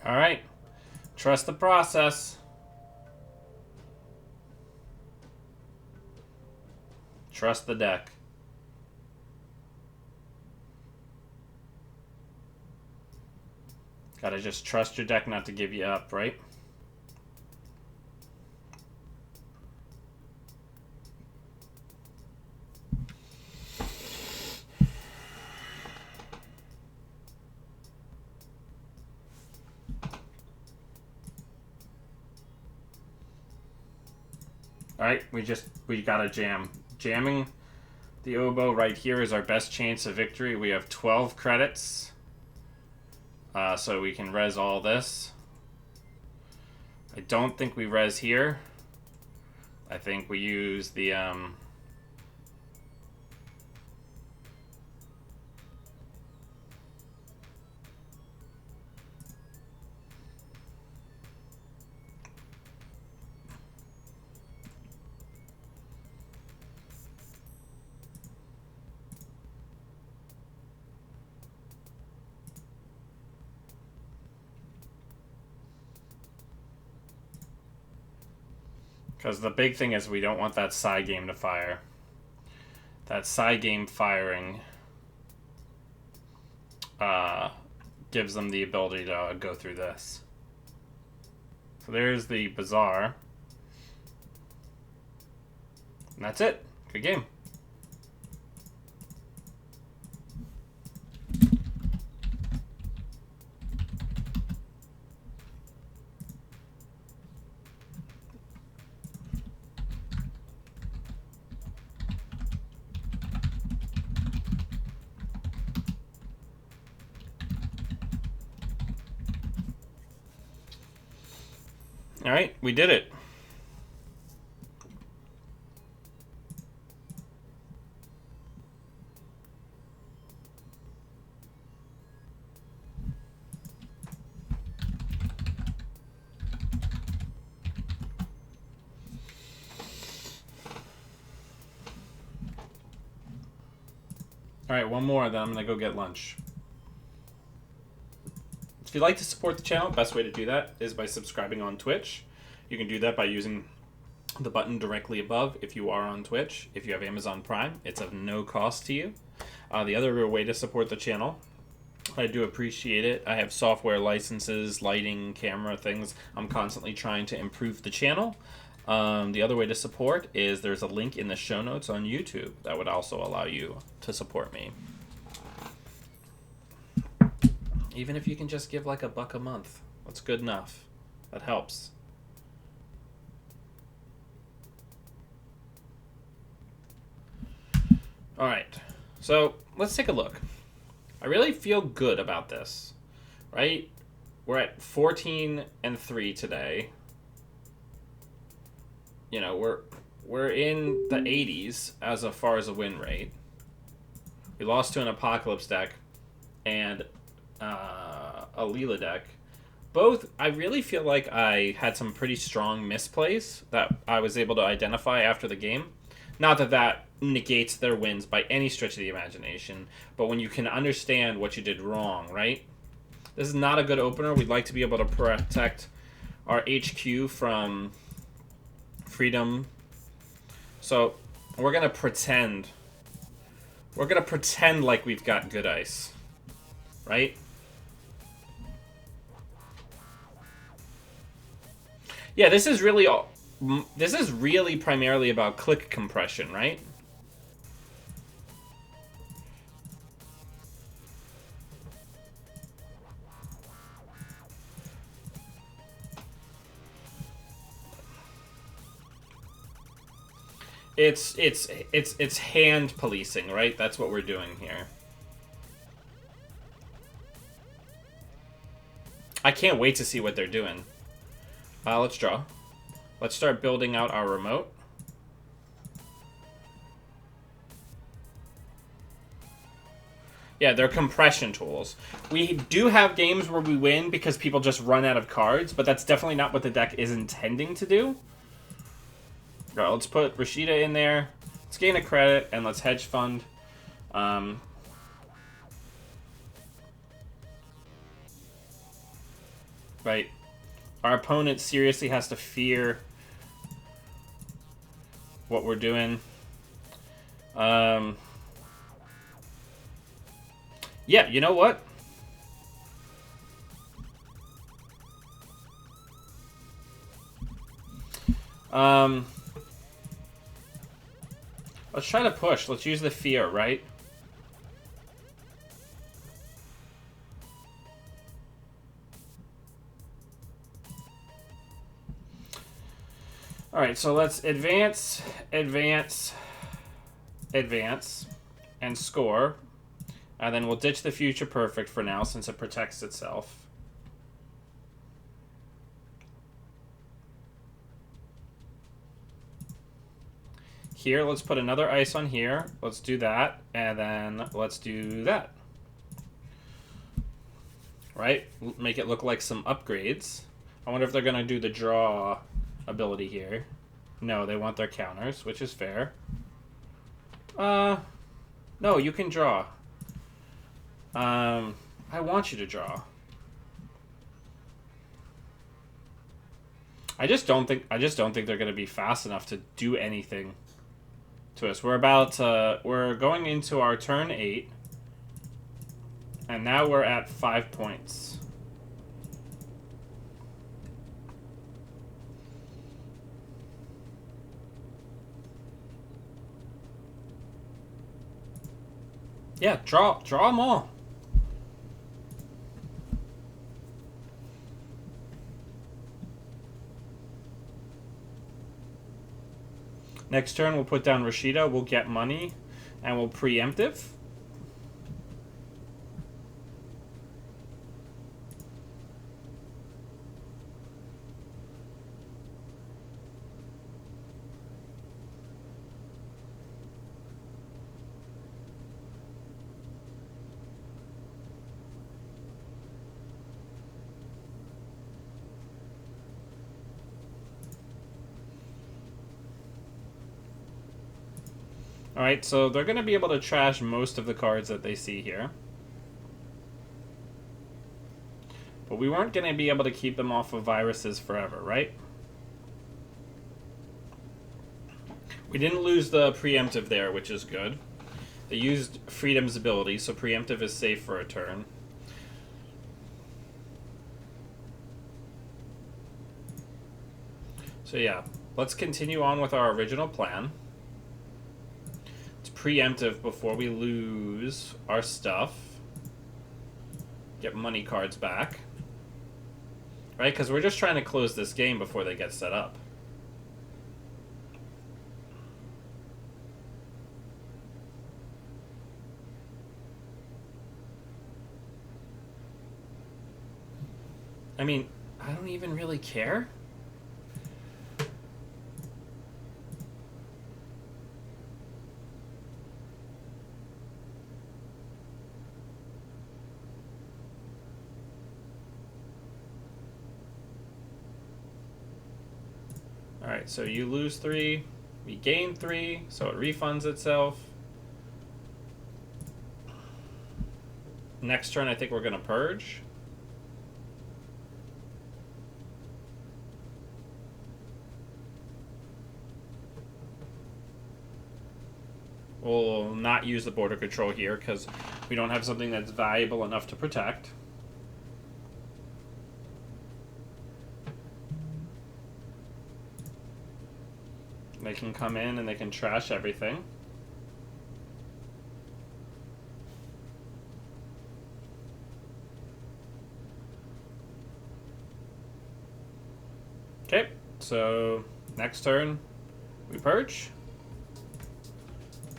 All right. Trust the process. Trust the deck. Gotta just trust your deck not to give you up, right? Alright, we gotta jam. Jamming the oboe right here is our best chance of victory. We have 12 credits. So we can res all this. I don't think we res here. I think we use the because the big thing is we don't want that side game to fire. That side game firing gives them the ability to go through this. So there's the Bazaar. And that's it. Good game. All right, we did it. All right, one more, then I'm going to go get lunch. If you'd like to support the channel, best way to do that is by subscribing on Twitch. You can do that by using the button directly above if you are on Twitch. If you have Amazon Prime, it's of no cost to you. The other way to support the channel, I do appreciate it. I have software licenses, lighting, camera, things. I'm constantly trying to improve the channel. The other way to support is there's a link in the show notes on YouTube that would also allow you to support me. Even if you can just give like $1 a month, that's good enough. That helps. All right, so let's take a look. I really feel good about this, right? We're at 14-3 today. You know, we're in the 80s as far as a win rate. We lost to an Apocalypse deck and a Leela deck. Both, I really feel like I had some pretty strong misplays that I was able to identify after the game. Not that that negates their wins by any stretch of the imagination, but when you can understand what you did wrong, right? This is not a good opener. We'd like to be able to protect our HQ from Freedom. So we're going to pretend. We're going to pretend like we've got good ice, right? Yeah, this is really all. This is really primarily about click compression, right? It's hand policing, right? That's what we're doing here. I can't wait to see what they're doing. Let's draw. Let's start building out our remote. Yeah, they're compression tools. We do have games where we win because people just run out of cards, but that's definitely not what the deck is intending to do. Right, let's put Rashida in there. Let's gain a credit, and let's hedge fund. Right. Our opponent seriously has to fear what we're doing. Yeah, you know what? Let's try to push. Let's use the fear, right? Alright, so let's advance, advance, advance, and score. And then we'll ditch the Future Perfect for now since it protects itself. Here, let's put another ice on here. Let's do that, and then let's do that. Right? Make it look like some upgrades. I wonder if they're going to do the draw ability here. No, they want their counters, which is fair. No, you can draw. I want you to draw. I just don't think they're going to be fast enough to do anything to us. We're going into our turn 8, and now we're at 5 points. Yeah, draw them all. Next turn, we'll put down Rashida. We'll get money, and we'll preemptive. Alright, so they're going to be able to trash most of the cards that they see here. But we weren't going to be able to keep them off of viruses forever, right? We didn't lose the preemptive there, which is good. They used Freedom's ability, so preemptive is safe for a turn. So yeah, let's continue on with our original plan. Preemptive before we lose our stuff. get money cards back. Right? Because we're just trying to close this game before they get set up. I mean, I don't even really care. Alright, so you lose 3, we gain 3, so it refunds itself. Next turn, I think we're going to purge. We'll not use the border control here because we don't have something that's valuable enough to protect. They can come in and they can trash everything. Okay, so next turn we purge.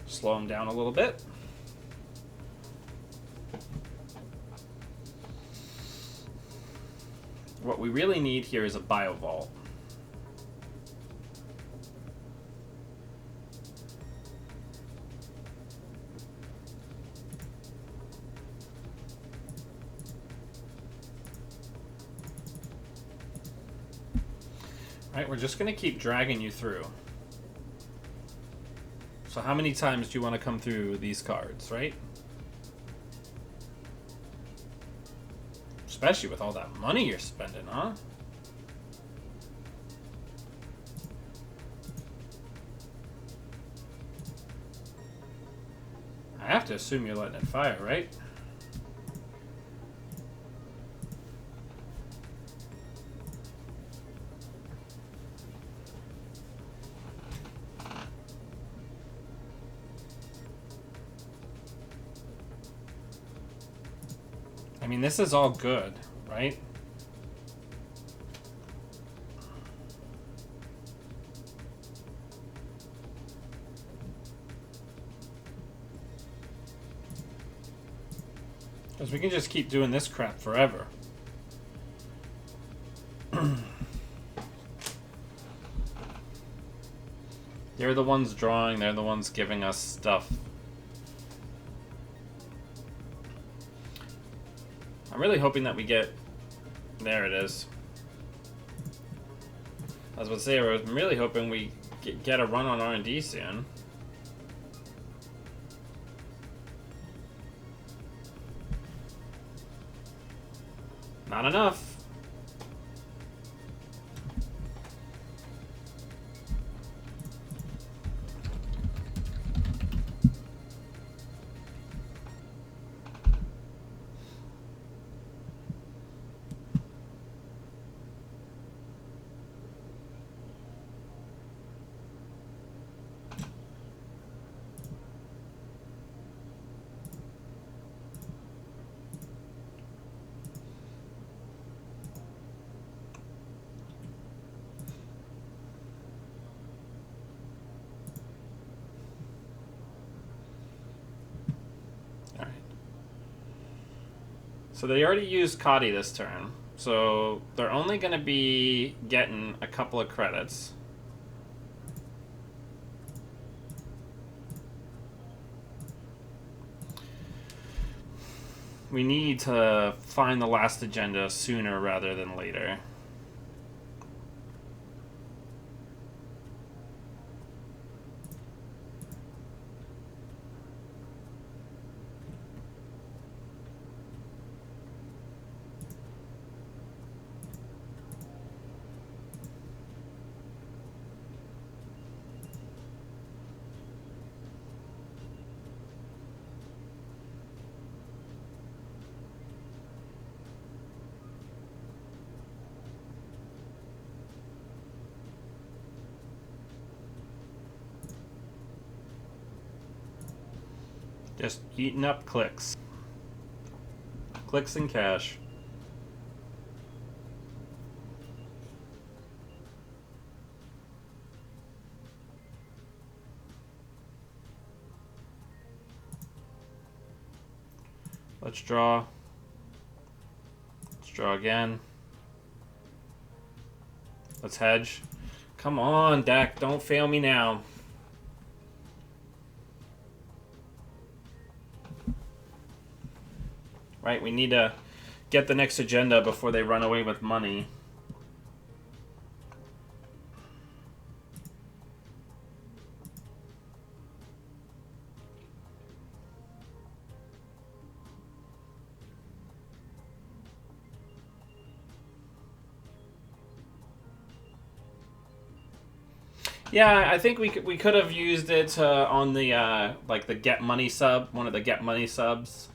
Slow them down a little bit. What we really need here is a Biovault. Right, we're just going to keep dragging you through. So how many times do you want to come through these cards, right? Especially with all that money you're spending, huh? I have to assume you're letting it fire, right? I mean, this is all good, right? Because we can just keep doing this crap forever. They're the ones drawing, they're the ones giving us stuff. I'm really hoping that we get... There it is. I was about to say, I'm really hoping we get a run on R&D soon. Not enough. So they already used Kadi this turn, so they're only going to be getting a couple of credits. We need to find the last agenda sooner rather than later. Just eating up clicks. Clicks and cash. Let's draw. Let's draw again. Let's hedge. Come on, deck. Don't fail me now. Right, we need to get the next agenda before they run away with money. Yeah, I think we could have used it on the like the Get Money sub, one of the Get Money subs.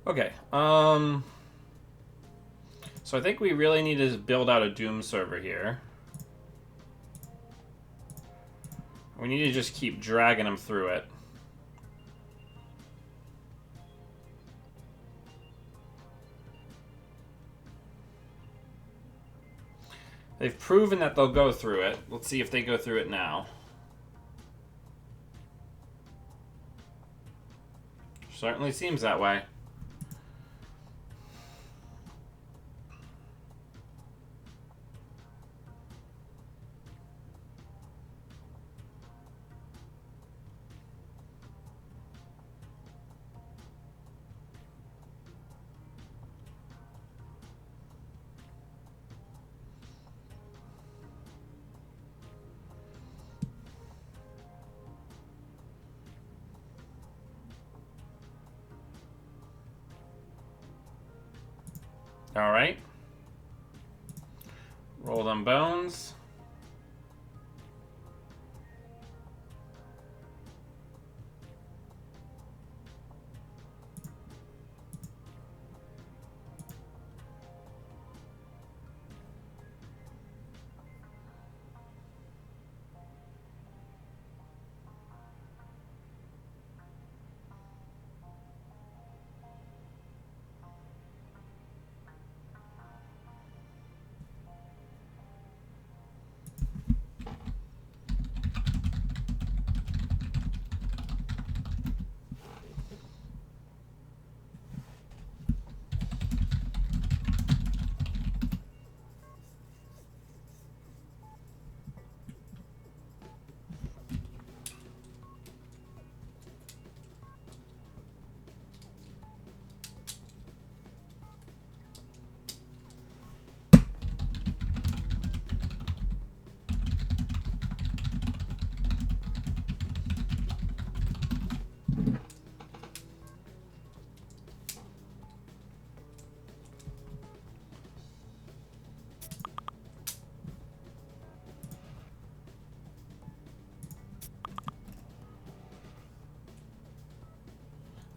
Okay. So I think we really need to build out a Doom server here. We need to just keep dragging them through it. They've proven that they'll go through it. Let's see if they go through it now. Certainly seems that way. All right. Roll them bones.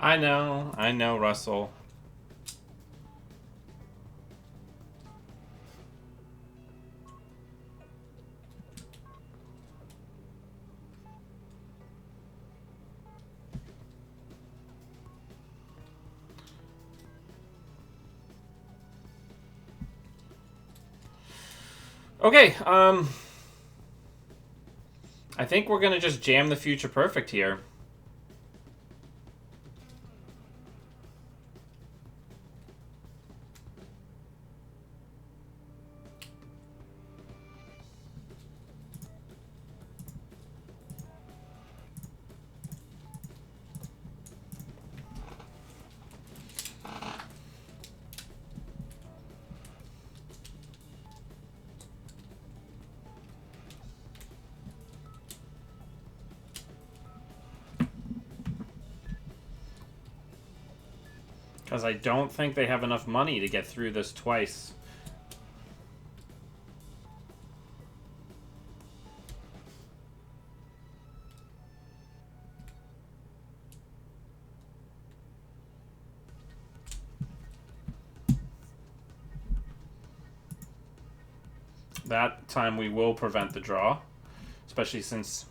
I know, Russell. Okay, I think we're gonna just jam the Future Perfect here. Because I don't think they have enough money to get through this twice. That time we will prevent the draw, especially since...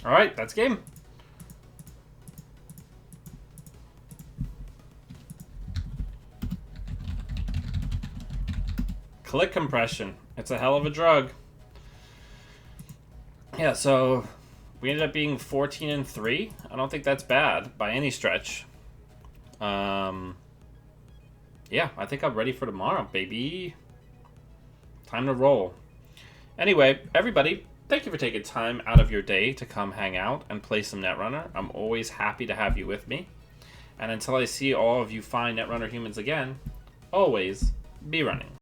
Alright, that's game. Click compression. It's a hell of a drug. Yeah, so we ended up being 14-3. I don't think that's bad by any stretch. Yeah, I think I'm ready for tomorrow, baby. Time to roll. Anyway, everybody, thank you for taking time out of your day to come hang out and play some Netrunner. I'm always happy to have you with me. And until I see all of you fine Netrunner humans again, always be running.